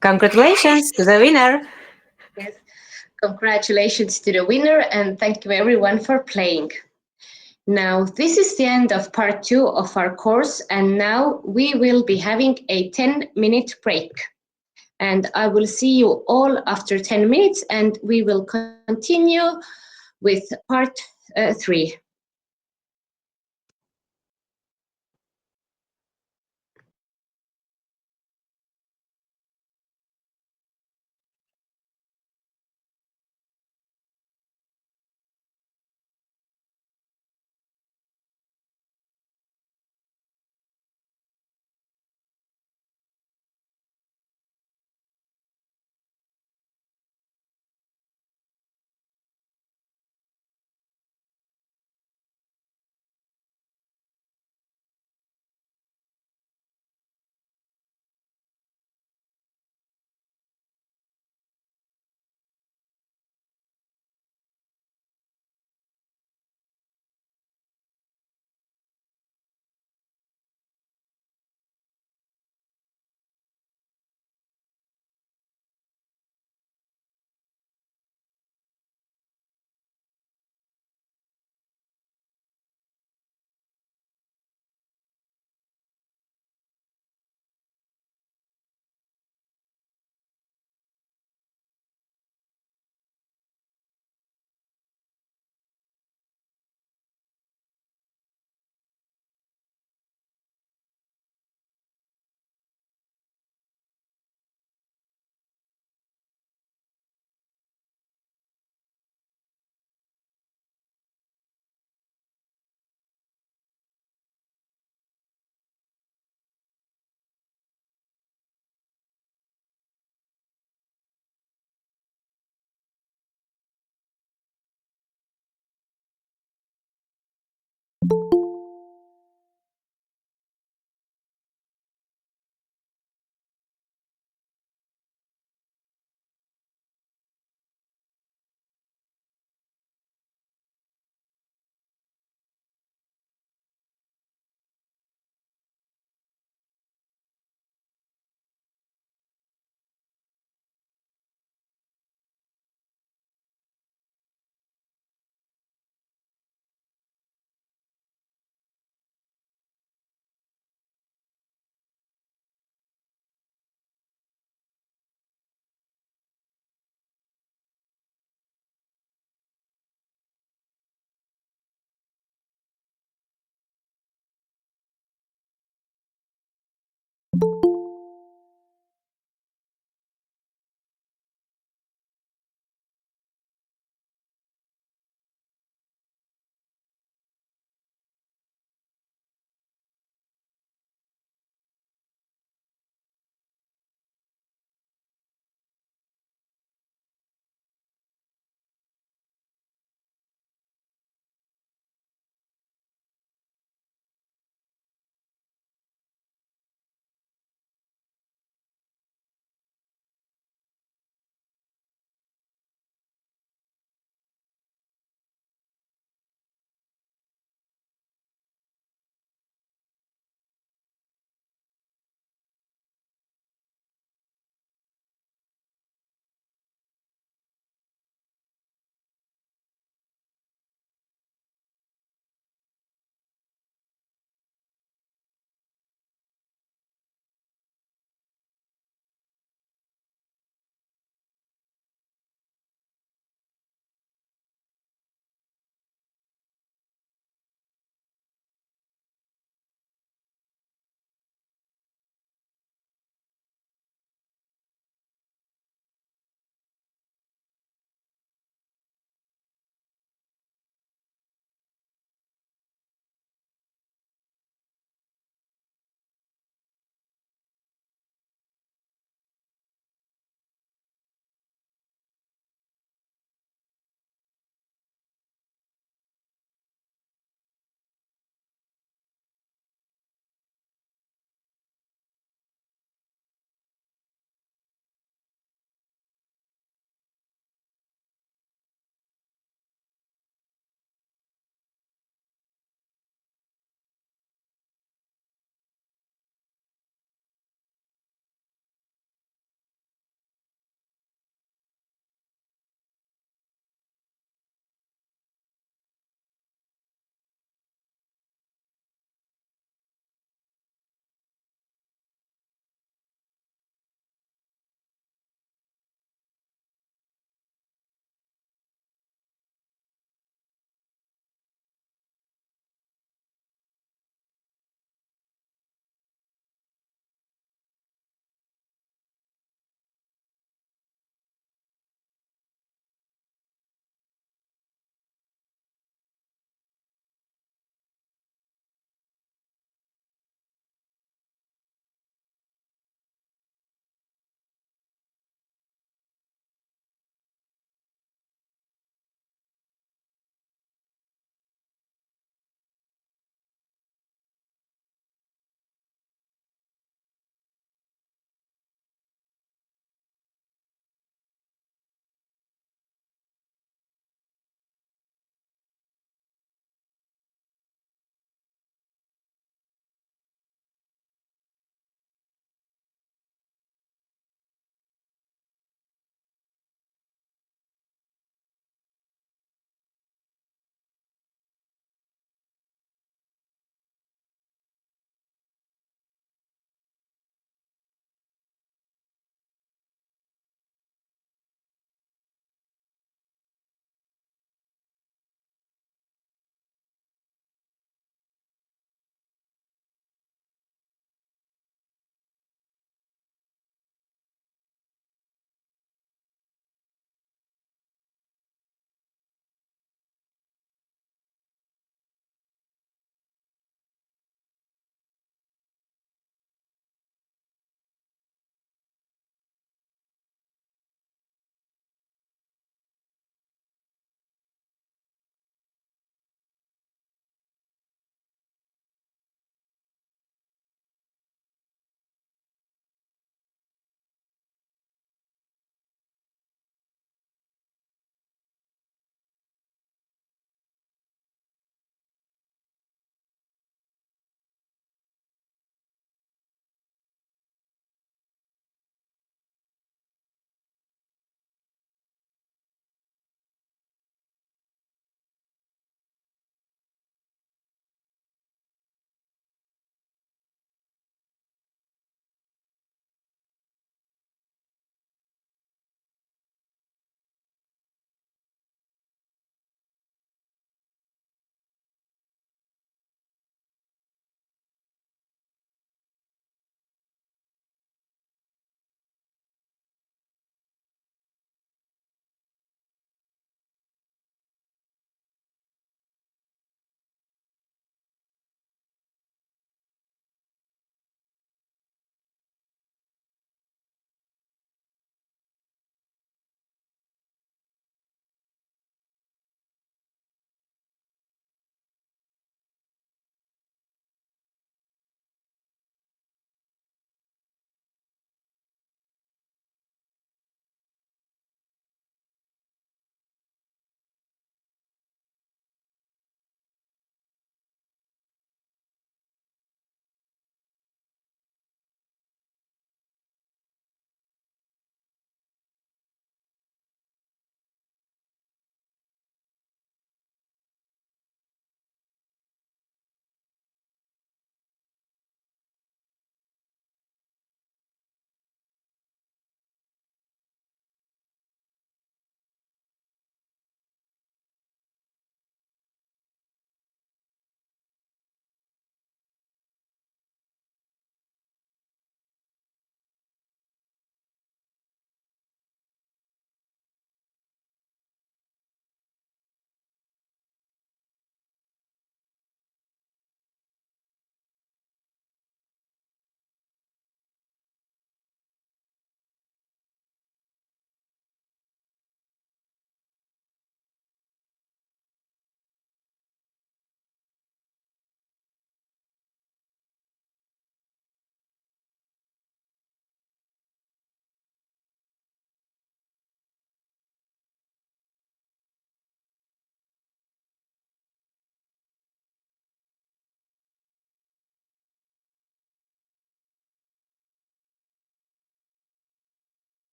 Congratulations to the winner. Yes. Congratulations to the winner and thank you everyone for playing. Now, this is the end of part 2 of our course, and now we will be having a 10-minute break. And I will see you all after 10 minutes, and we will continue with part 3.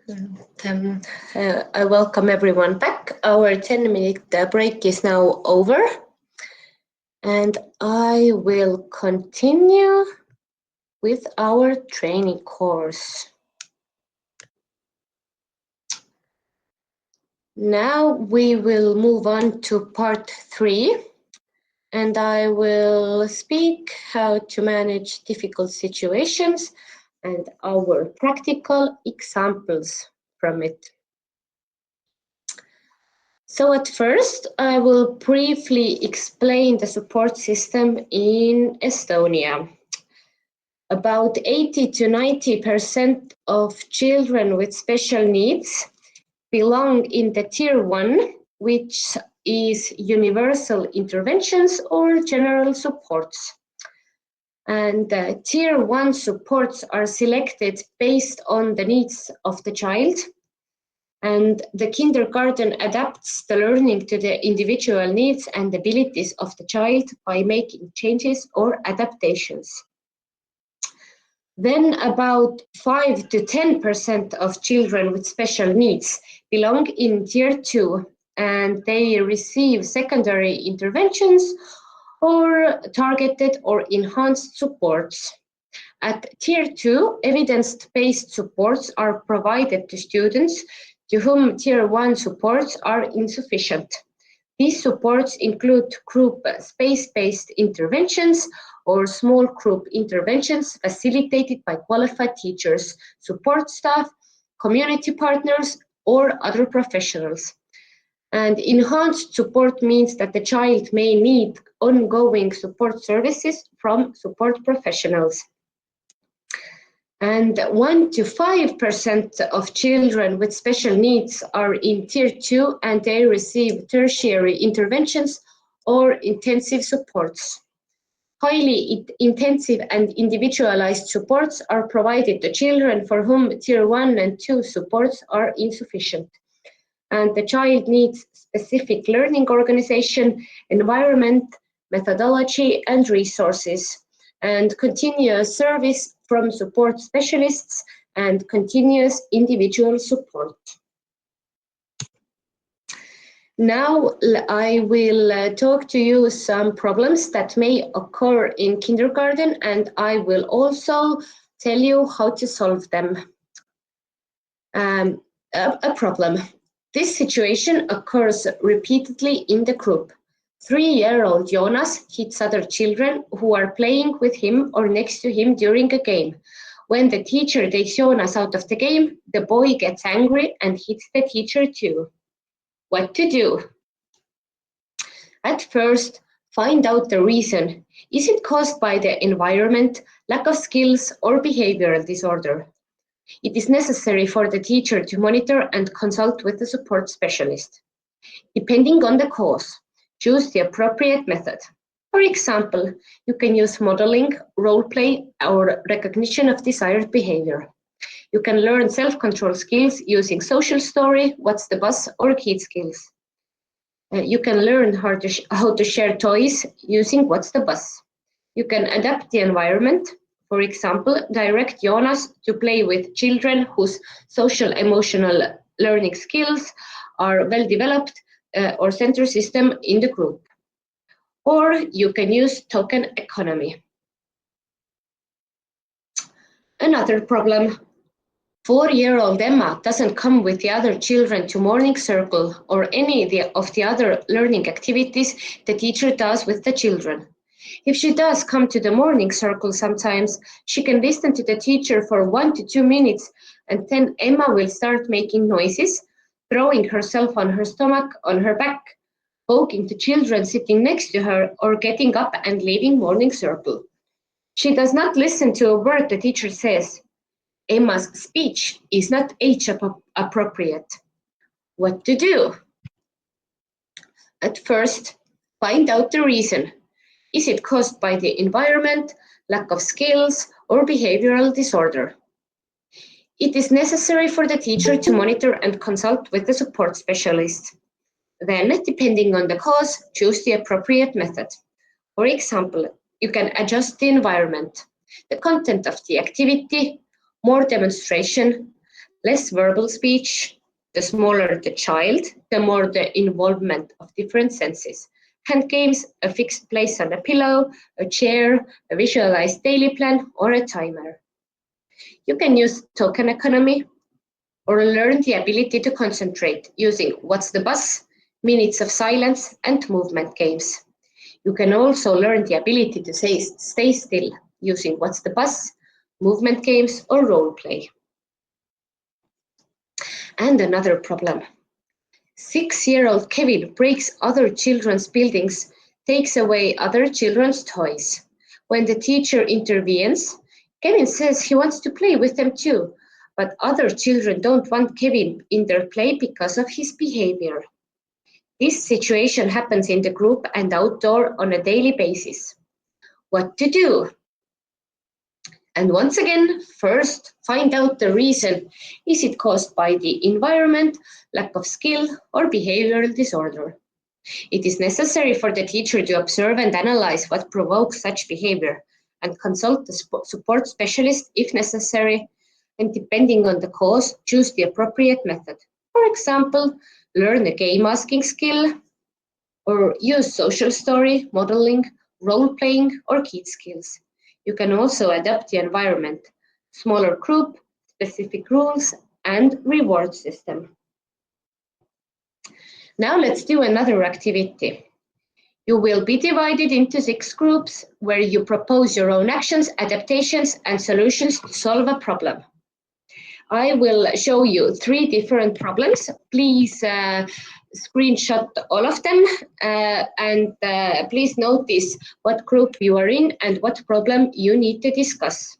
I welcome everyone back. Our 10-minute break is now over, and I will continue with our training course. Now we will move on to part 3, and I will speak how to manage difficult situations and our practical examples from it. So at first, I will briefly explain the support system in Estonia. About 80 to 90% of children with special needs belong in the Tier 1, which is universal interventions or general supports. And Tier 1 supports are selected based on the needs of the child. And the kindergarten adapts the learning to the individual needs and abilities of the child by making changes or adaptations. Then about 5 to 10% of children with special needs belong in Tier 2, and they receive secondary interventions or targeted or enhanced supports. At Tier 2, evidence-based supports are provided to students to whom Tier 1 supports are insufficient. These supports include group space-based interventions or small group interventions facilitated by qualified teachers, support staff, community partners, or other professionals. And enhanced support means that the child may need ongoing support services from support professionals. And 1 to 5% of children with special needs are in Tier 2 and they receive tertiary interventions or intensive supports. Highly intensive and individualized supports are provided to children for whom Tier 1 and 2 supports are insufficient. And the child needs specific learning organization, environment, methodology, and resources, and continuous service from support specialists and continuous individual support. Now I will talk to you some problems that may occur in kindergarten, and I will also tell you how to solve them. A problem. This situation occurs repeatedly in the group. 3-year-old Jonas hits other children who are playing with him or next to him during a game. When the teacher takes Jonas out of the game, the boy gets angry and hits the teacher too. What to do? At first, find out the reason. Is it caused by the environment, lack of skills, or behavioral disorder? It is necessary for the teacher to monitor and consult with the support specialist. Depending on the cause, choose the appropriate method. For example, you can use modeling, role play, or recognition of desired behavior. You can learn self-control skills using social story, what's the bus, or kid skills. You can learn how to share toys using what's the bus. You can adapt the environment. For example, direct Jonas to play with children whose socio-emotional learning skills are well developed or center system in the group. Or you can use token economy. Another problem. 4-year-old Emma doesn't come with the other children to morning circle or any of the other learning activities the teacher does with the children. If she does come to the morning circle sometimes, she can listen to the teacher for 1 to 2 minutes, and then Emma will start making noises, throwing herself on her stomach, on her back, poking the children sitting next to her, or getting up and leaving morning circle. She does not listen to a word the teacher says. Emma's speech is not age appropriate. What to do? At first, find out the reason. Is it caused by the environment, lack of skills, or behavioral disorder? It is necessary for the teacher to monitor and consult with the support specialist. Then, depending on the cause, choose the appropriate method. For example, you can adjust the environment, the content of the activity, more demonstration, less verbal speech. The smaller the child, the more the involvement of different senses. Hand games, a fixed place on a pillow, a chair, a visualized daily plan, or a timer. You can use token economy or learn the ability to concentrate using What's the Bus, minutes of silence, and movement games. You can also learn the ability to stay still using What's the Bus, movement games, or role play. And another problem. 6-year-old Kevin breaks other children's buildings, takes away other children's toys. When the teacher intervenes, Kevin says he wants to play with them too, but other children don't want Kevin in their play because of his behavior. This situation happens in the group and outdoor on a daily basis. What to do? And once again, first find out the reason. Is it caused by the environment, lack of skill, or behavioral disorder? It is necessary for the teacher to observe and analyze what provokes such behavior and consult the support specialist if necessary, and depending on the cause, choose the appropriate method. For example, learn a game asking skill, or use social story, modeling, role-playing, or kid skills. You can also adapt the environment, smaller group, specific rules, and reward system. Now let's do another activity. You will be divided into 6 groups where you propose your own actions, adaptations, and solutions to solve a problem. I will show you 3 different problems. Please screenshot all of them and please notice what group you are in and what problem you need to discuss.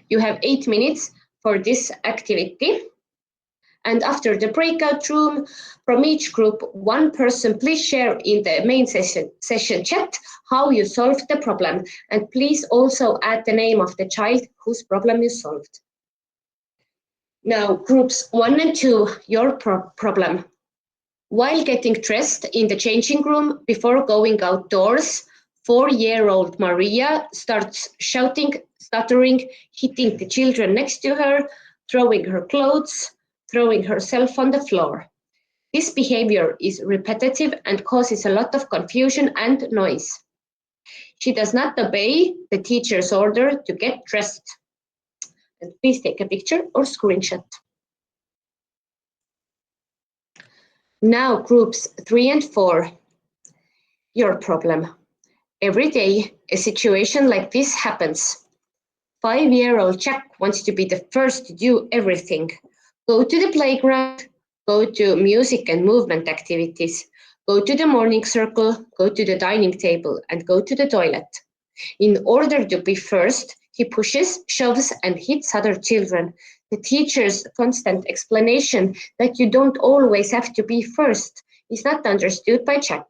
You have 8 minutes for this activity. And after the breakout room, from each group, one person please share in the main session chat how you solved the problem. And please also add the name of the child whose problem you solved. Now, groups 1 and 2, your problem. While getting dressed in the changing room before going outdoors, 4-year-old Maria starts shouting, stuttering, hitting the children next to her, throwing her clothes, throwing herself on the floor. This behavior is repetitive and causes a lot of confusion and noise. She does not obey the teacher's order to get dressed. And please take a picture or screenshot. Now groups 3 and 4, your problem. Every day, a situation like this happens. 5-year-old Jack wants to be the first to do everything. Go to the playground, go to music and movement activities, go to the morning circle, go to the dining table, and go to the toilet. In order to be first, he pushes, shoves, and hits other children. The teacher's constant explanation that you don't always have to be first is not understood by Jack.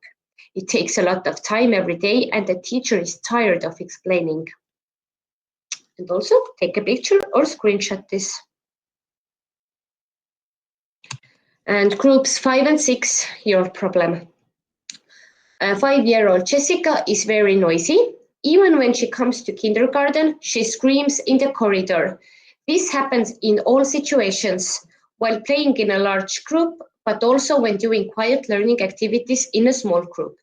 It takes a lot of time every day, and the teacher is tired of explaining. And also, take a picture or screenshot this. And groups 5 and 6, your problem. 5-year-old Jessica is very noisy. Even when she comes to kindergarten, she screams in the corridor. This happens in all situations, while playing in a large group, but also when doing quiet learning activities in a small group.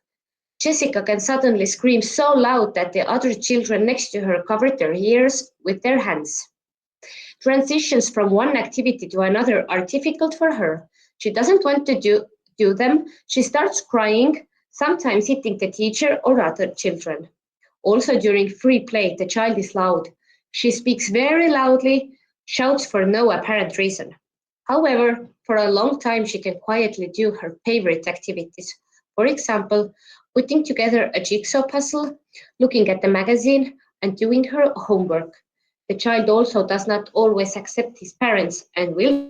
Jessica can suddenly scream so loud that the other children next to her cover their ears with their hands. Transitions from one activity to another are difficult for her. She doesn't want to do them. She starts crying, sometimes hitting the teacher or other children. Also during free play, the child is loud. She speaks very loudly, shouts for no apparent reason. However, for a long time, she can quietly do her favorite activities. For example, putting together a jigsaw puzzle, looking at the magazine, and doing her homework. The child also does not always accept his parents and will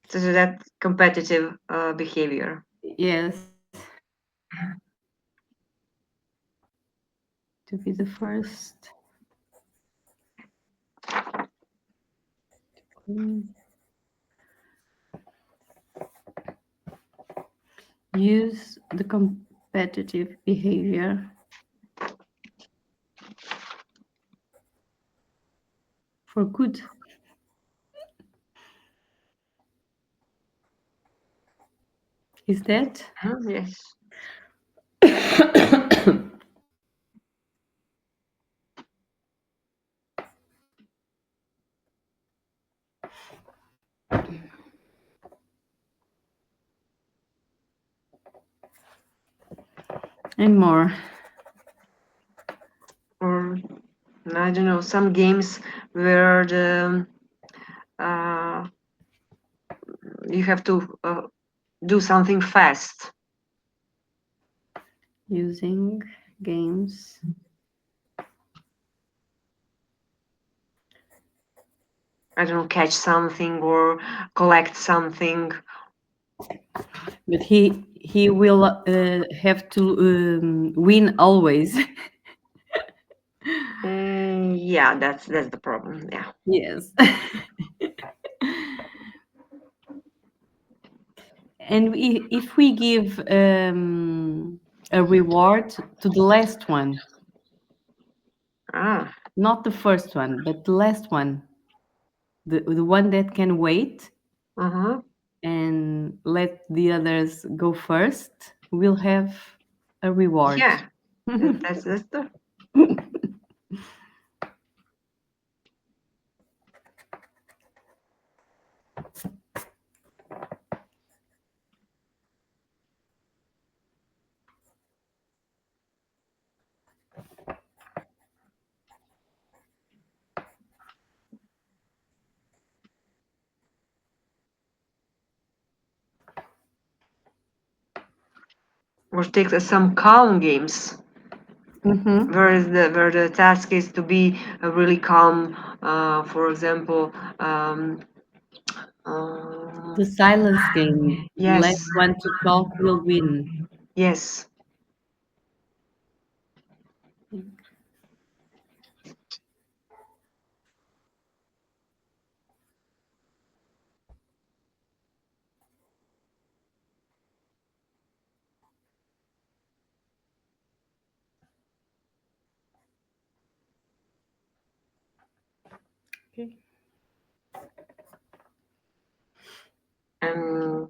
So that competitive behavior. Yes. To be the first. Use the competitive behavior for good. Is that? Yes. And more. Or I don't know, some games where the you have to do something fast. Using games. I don't know, catch something or collect something. But he will have to win always. Yeah, that's the problem. Yeah. Yes. And if we give a reward to the last one, not the first one, but the last one, the one that can wait and let the others go first, we'll have a reward. Yeah, that's the. Or take some calm games. Where the task is to be really calm. For example, the silence game. Yes. The last one to talk will win. Yes. Okay. And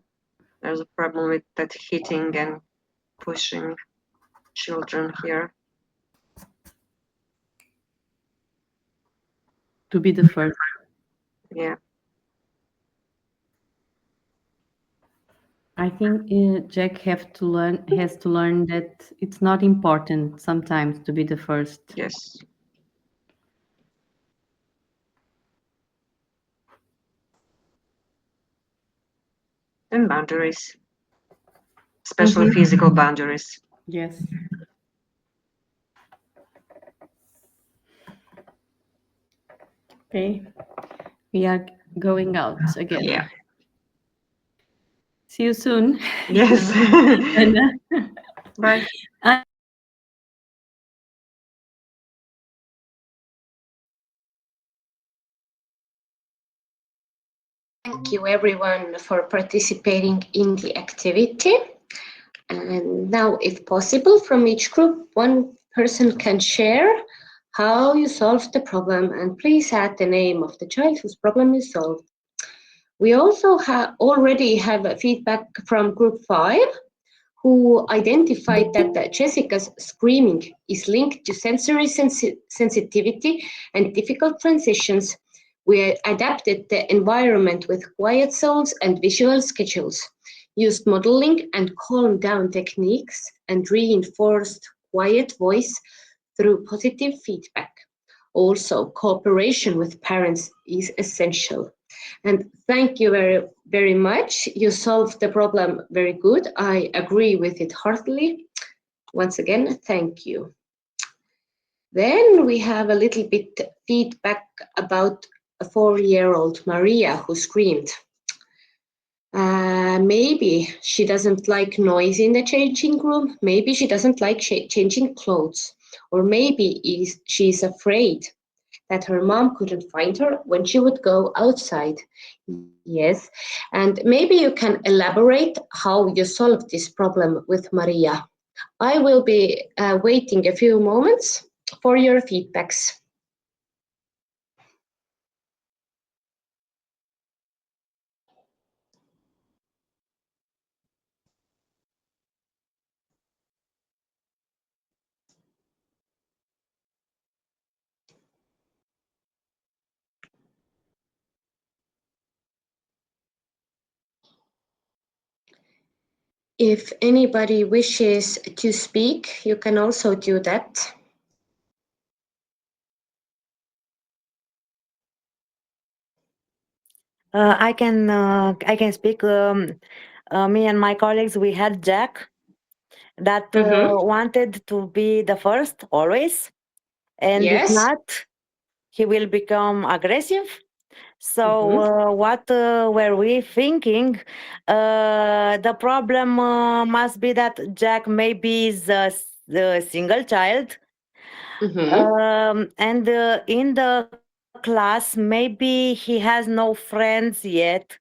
there's a problem with that hitting and pushing children here. To be the first. Yeah. I think Jack has to learn that it's not important sometimes to be the first. Yes. And boundaries, especially physical boundaries. Yes. Okay. We are going out again. Yeah. See you soon. Yes. Anna. Bye. Thank you everyone for participating in the activity. And now, if possible, from each group, one person can share how you solved the problem, and please add the name of the child whose problem is solved. We also already have a feedback from group 5, who identified that Jessica's screaming is linked to sensory sensitivity and difficult transitions. We adapted the environment with quiet zones and visual schedules, used modeling and calm down techniques, and reinforced quiet voice through positive feedback. Also, cooperation with parents is essential. And thank you very, very much. You solved the problem very good. I agree with it heartily. Once again, thank you. Then we have a little bit feedback about a 4-year-old Maria who screamed. Maybe she doesn't like noise in the changing room. Maybe she doesn't like changing clothes. Or maybe she's afraid that her mom couldn't find her when she would go outside. Yes, and maybe you can elaborate how you solved this problem with Maria. I will be waiting a few moments for your feedbacks. If anybody wishes to speak, you can also do that. I can speak. Me and my colleagues, we had Jack that wanted to be the first always, and if Yes. not, he will become aggressive. So what were we thinking? The problem must be that Jack maybe is a single child, and in the class maybe he has no friends yet.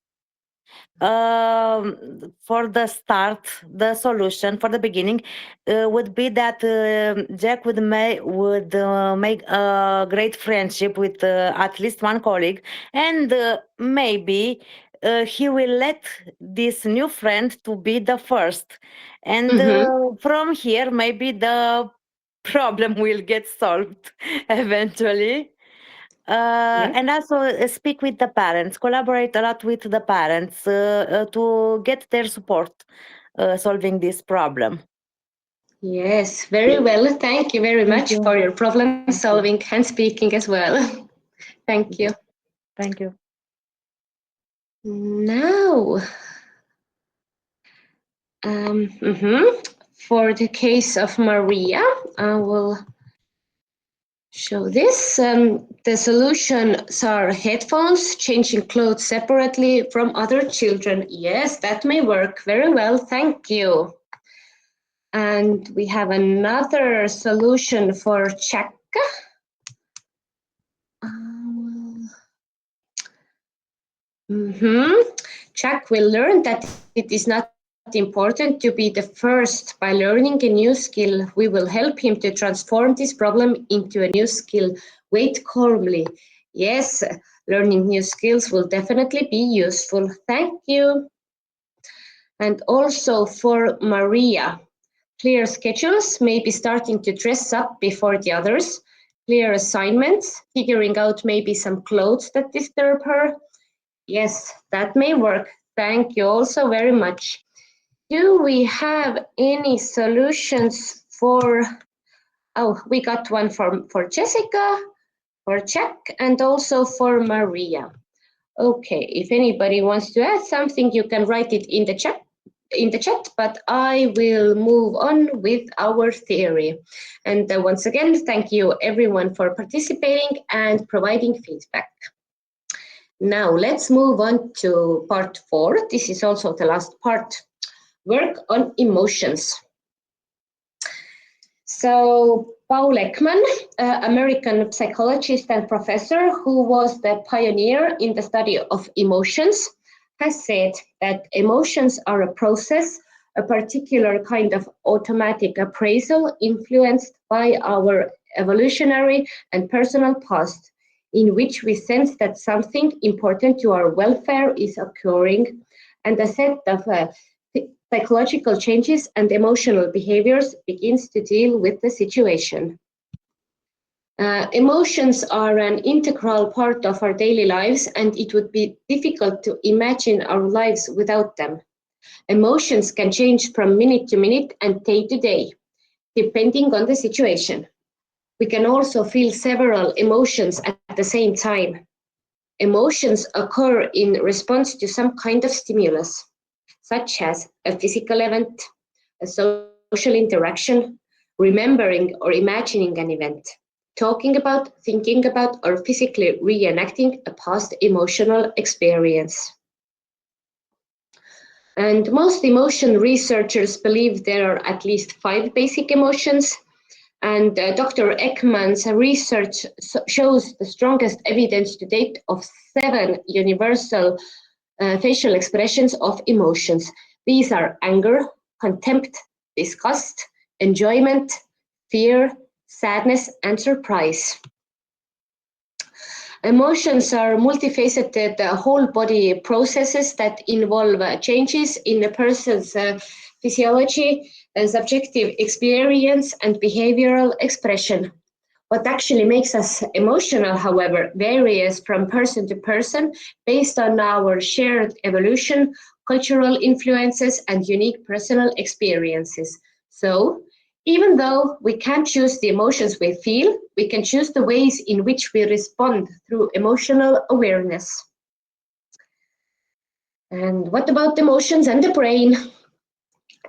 For the start, the solution for the beginning would be that Jack would make a great friendship with at least one colleague, and maybe he will let this new friend to be the first, and from here maybe the problem will get solved eventually. And also speak with the parents, collaborate a lot with the parents to get their support solving this problem. Yes, very well. Thank you very Thank much you. for your problem solving and speaking as well. Thank you. Thank you. Now, for the case of Maria, I will show this. The solutions are headphones, changing clothes separately from other children. Yes, that may work very well. Thank you. And we have another solution for Jack. Jack will learn that it is not important to be the first. By learning a new skill, we will help him to transform this problem into a new skill. Wait calmly. Yes, learning new skills will definitely be useful. Thank you. And also for Maria, clear schedules, maybe starting to dress up before the others, clear assignments, figuring out maybe some clothes that disturb her. Yes, that may work. Thank you also very much. Do we have any solutions for, we got one for Jessica, for Jack, and also for Maria. Okay, if anybody wants to add something, you can write it in the chat, but I will move on with our theory. And once again, thank you everyone for participating and providing feedback. Now let's move on to part 4. This is also the last part. Work on emotions. So Paul Ekman, American psychologist and professor who was the pioneer in the study of emotions, has said that emotions are a process, a particular kind of automatic appraisal influenced by our evolutionary and personal past, in which we sense that something important to our welfare is occurring, and a set of psychological changes and emotional behaviors begins to deal with the situation. Emotions are an integral part of our daily lives, and it would be difficult to imagine our lives without them. Emotions can change from minute to minute and day to day, depending on the situation. We can also feel several emotions at the same time. Emotions occur in response to some kind of stimulus, such as a physical event, a social interaction, remembering or imagining an event. talking about, thinking about, or physically reenacting a past emotional experience. And most emotion researchers believe there are at least 5 basic emotions. And Dr. Ekman's research shows the strongest evidence to date of 7 universal facial expressions of emotions. These are anger, contempt, disgust, enjoyment, fear, sadness, and surprise. Emotions are multifaceted whole body processes that involve changes in a person's physiology, subjective experience, and behavioral expression. What actually makes us emotional, however, varies from person to person based on our shared evolution, cultural influences, and unique personal experiences. So, even though we can't choose the emotions we feel, we can choose the ways in which we respond through emotional awareness. And what about emotions and the brain?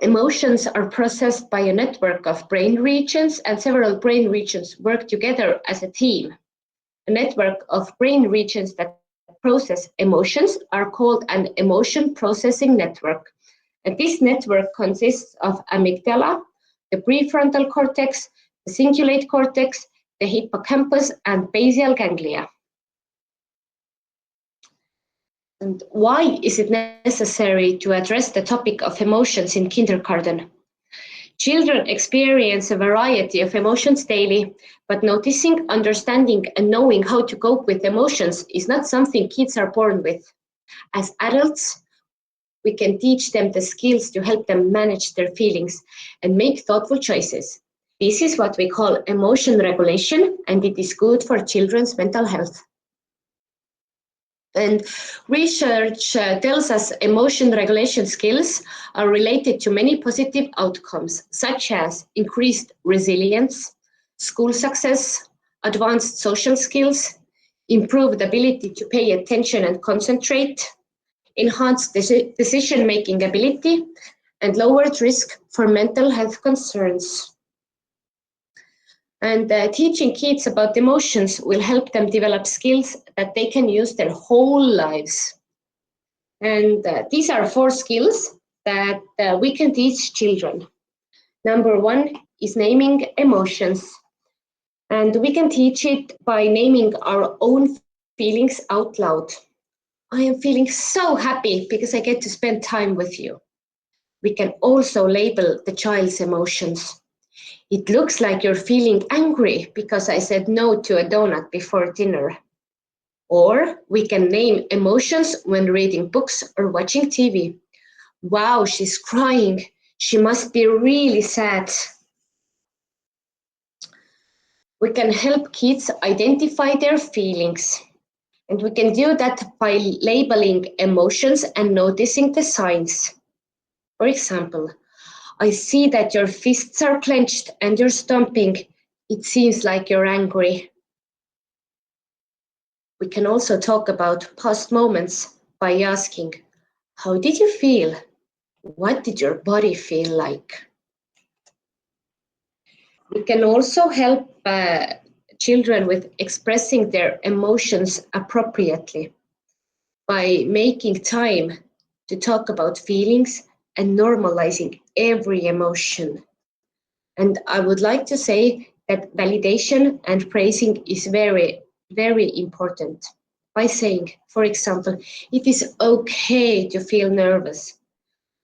Emotions are processed by a network of brain regions, and several brain regions work together as a team. A network of brain regions that process emotions are called an emotion processing network. And this network consists of amygdala, the prefrontal cortex, the cingulate cortex, the hippocampus, and basal ganglia. And why is it necessary to address the topic of emotions in kindergarten? Children experience a variety of emotions daily, but noticing, understanding, and knowing how to cope with emotions is not something kids are born with. As adults, we can teach them the skills to help them manage their feelings and make thoughtful choices. This is what we call emotion regulation, and it is good for children's mental health. And research tells us emotion regulation skills are related to many positive outcomes, such as increased resilience, school success, advanced social skills, improved ability to pay attention and concentrate, enhanced decision-making ability, and lowered risk for mental health concerns. And teaching kids about emotions will help them develop skills that they can use their whole lives. And these are 4 skills that we can teach children. Number 1 is naming emotions. And we can teach it by naming our own feelings out loud. I am feeling so happy because I get to spend time with you. We can also label the child's emotions. It looks like you're feeling angry because I said no to a donut before dinner. Or we can name emotions when reading books or watching TV. Wow, she's crying. She must be really sad. We can help kids identify their feelings. And we can do that by labeling emotions and noticing the signs. For example, I see that your fists are clenched and you're stomping. It seems like you're angry. We can also talk about past moments by asking, how did you feel? What did your body feel like? We can also help children with expressing their emotions appropriately by making time to talk about feelings and normalizing every emotion. And I would like to say that validation and praising is very, very important. By saying, for example, it is okay to feel nervous.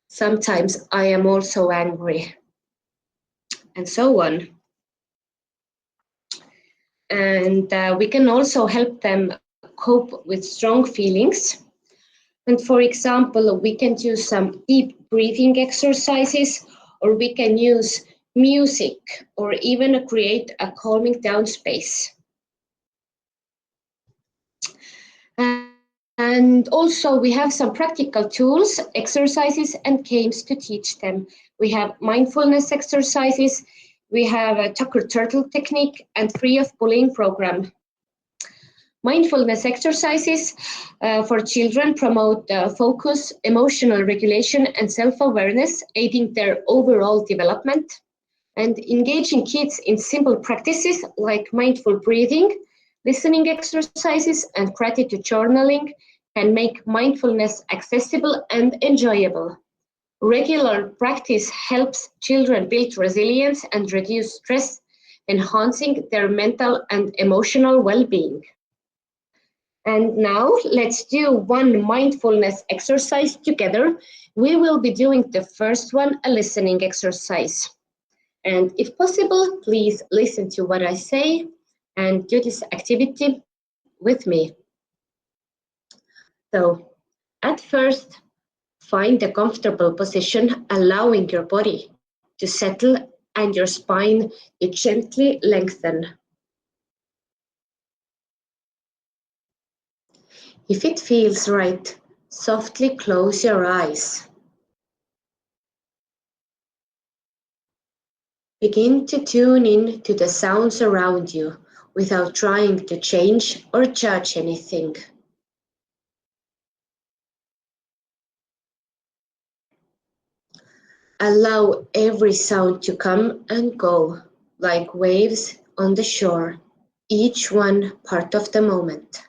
Sometimes I am also angry, and so on. And we can also help them cope with strong feelings. And for example, we can do some deep breathing exercises, or we can use music, or even create a calming down space. And also we have some practical tools, exercises, and games to teach them. We have mindfulness exercises, we have a Tucker Turtle technique, and free of bullying program. Mindfulness exercises for children promote focus, emotional regulation, and self-awareness, aiding their overall development. And engaging kids in simple practices like mindful breathing, listening exercises, and gratitude journaling can make mindfulness accessible and enjoyable. Regular practice helps children build resilience and reduce stress, enhancing their mental and emotional well-being. And now let's do one mindfulness exercise together. We will be doing the first one, a listening exercise. And if possible, please listen to what I say and do this activity with me. So, at first, find a comfortable position, allowing your body to settle and your spine to gently lengthen. If it feels right, softly close your eyes. Begin to tune in to the sounds around you without trying to change or judge anything. Allow every sound to come and go, like waves on the shore, each one part of the moment.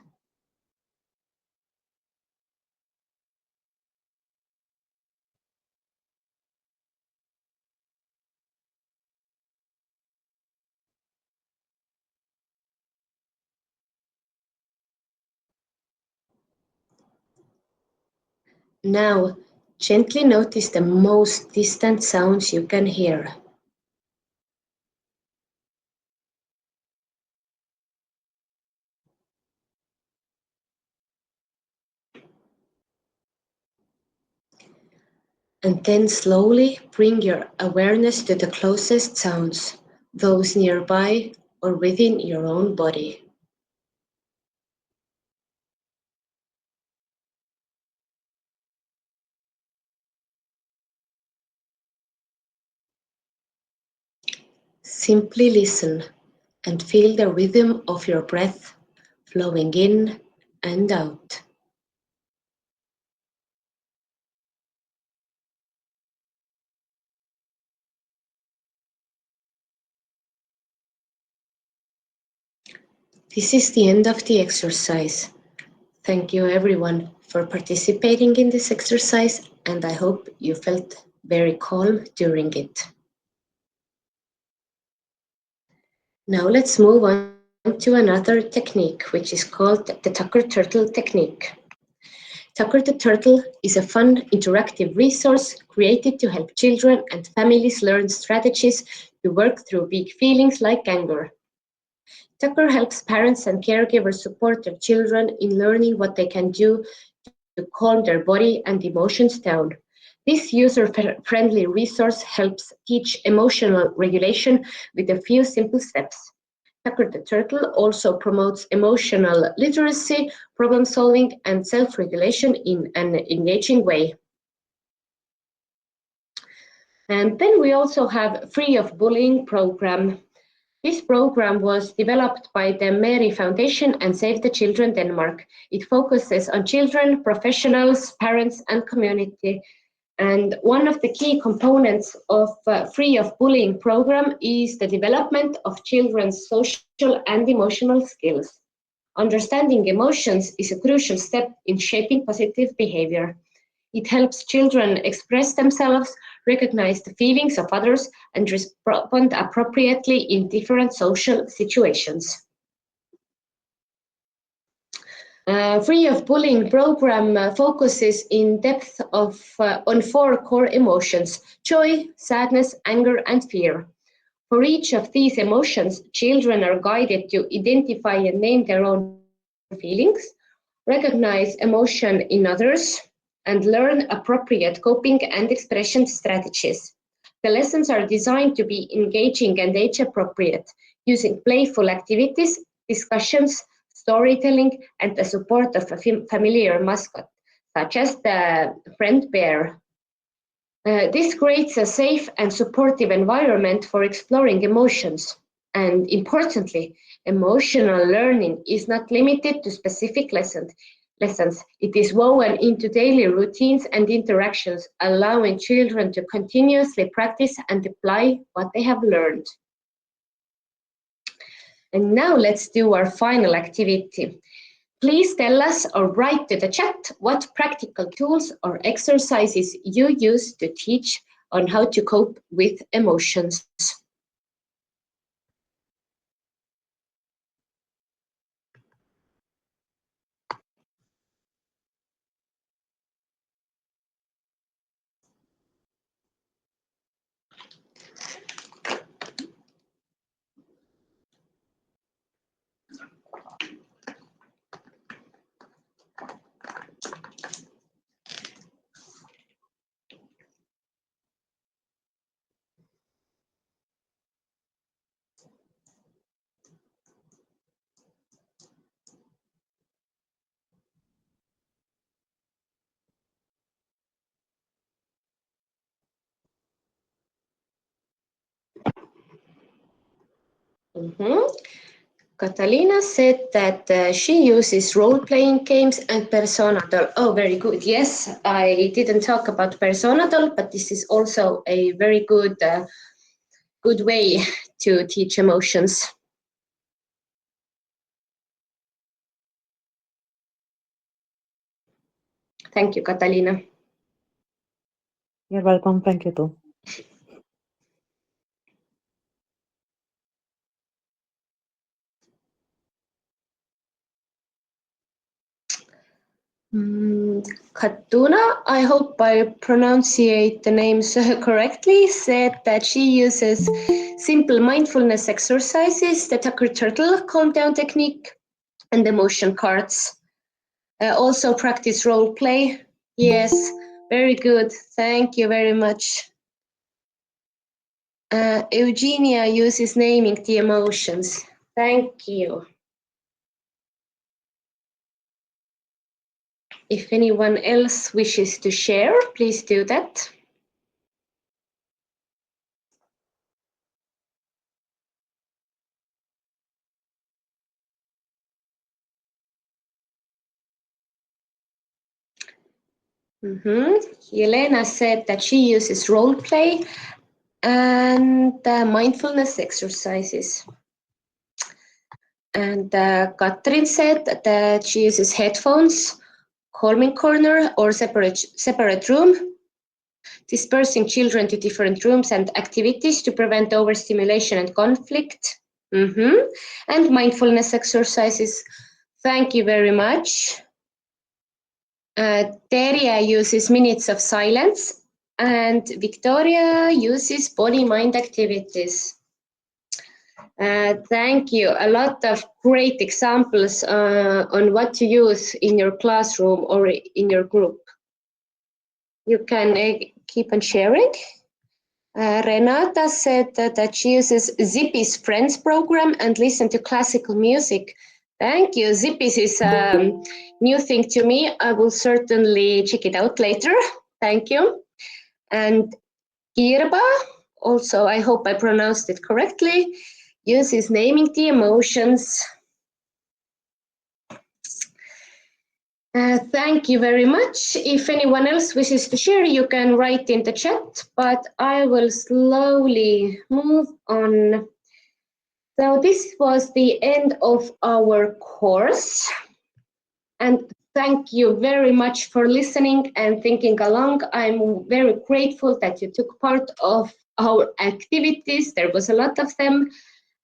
Now, gently notice the most distant sounds you can hear. And then slowly bring your awareness to the closest sounds, those nearby or within your own body. Simply listen and feel the rhythm of your breath flowing in and out. This is the end of the exercise. Thank you everyone for participating in this exercise, and I hope you felt very calm during it. Now let's move on to another technique, which is called the Tucker Turtle technique. Tucker the Turtle is a fun, interactive resource created to help children and families learn strategies to work through big feelings like anger. Tucker helps parents and caregivers support their children in learning what they can do to calm their body and emotions down. This user-friendly resource helps teach emotional regulation with a few simple steps. Tucker the Turtle also promotes emotional literacy, problem solving, and self-regulation in an engaging way. And then we also have Free of Bullying program. This program was developed by the Mary Foundation and Save the Children Denmark. It focuses on children, professionals, parents, and community. And one of the key components of Free of Bullying program is the development of children's social and emotional skills. Understanding emotions is a crucial step in shaping positive behavior. It helps children express themselves, recognize the feelings of others, and respond appropriately in different social situations. Free of Bullying program focuses in depth on 4 core emotions: joy, sadness, anger, and fear. For each of these emotions, children are guided to identify and name their own feelings, recognize emotion in others, and learn appropriate coping and expression strategies. The lessons are designed to be engaging and age-appropriate, using playful activities, discussions, storytelling, and the support of a familiar mascot, such as the friend bear. This creates a safe and supportive environment for exploring emotions. And importantly, emotional learning is not limited to specific lessons. lessons. It is woven into daily routines and interactions, allowing children to continuously practice and apply what they have learned. And now let's do our final activity. Please tell us or write to the chat what practical tools or exercises you use to teach on how to cope with emotions. Catalina said that she uses role-playing games and Personadol. Oh, very good. Yes, I didn't talk about Personadol, but this is also a very good way to teach emotions. Thank you, Catalina. You're welcome. Thank you too. Katuna, I hope I pronunciate the names correctly, said that she uses simple mindfulness exercises, the Tucker Turtle calm down technique, and emotion cards. Also practice role play. Yes, very good. Thank you very much. Eugenia uses naming the emotions. Thank you. If anyone else wishes to share, please do that. Elena said that she uses role play and mindfulness exercises. And Katrin said that she uses headphones, calming corner, or separate room, dispersing children to different rooms and activities to prevent overstimulation and conflict. And mindfulness exercises. Thank you very much. Terje uses minutes of silence, and Victoria uses body-mind activities. Thank you. A lot of great examples on what to use in your classroom or in your group. You can keep on sharing. Renata said that she uses Zippy's Friends program and listen to classical music. Thank you. Zippy's is a new thing to me. I will certainly check it out later. Thank you. And Kirba, also I hope I pronounced it correctly, uses naming the emotions. Thank you very much. If anyone else wishes to share, you can write in the chat, but I will slowly move on. So this was the end of our course. And thank you very much for listening and thinking along. I'm very grateful that you took part of our activities. There was a lot of them.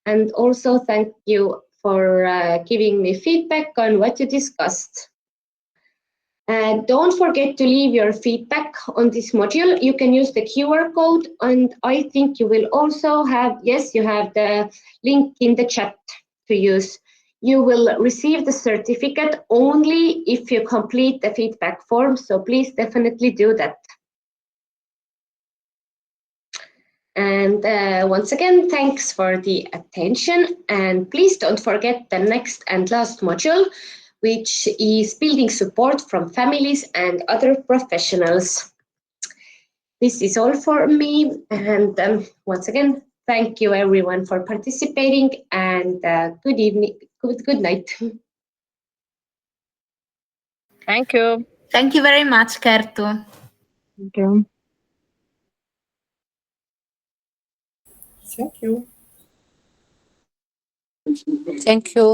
And also thank you for giving me feedback on what you discussed. And don't forget to leave your feedback on this module. You can use the QR code, and I think you will also have, yes, you have the link in the chat to use. You will receive the certificate only if you complete the feedback form, so please definitely do that. And once again, thanks for the attention, and please don't forget the next and last module, which is building support from families and other professionals. This is all for me, and once again, thank you everyone for participating, and good evening, good night. Thank you. Thank you very much, Kertu. Thank you. Thank you. Thank you.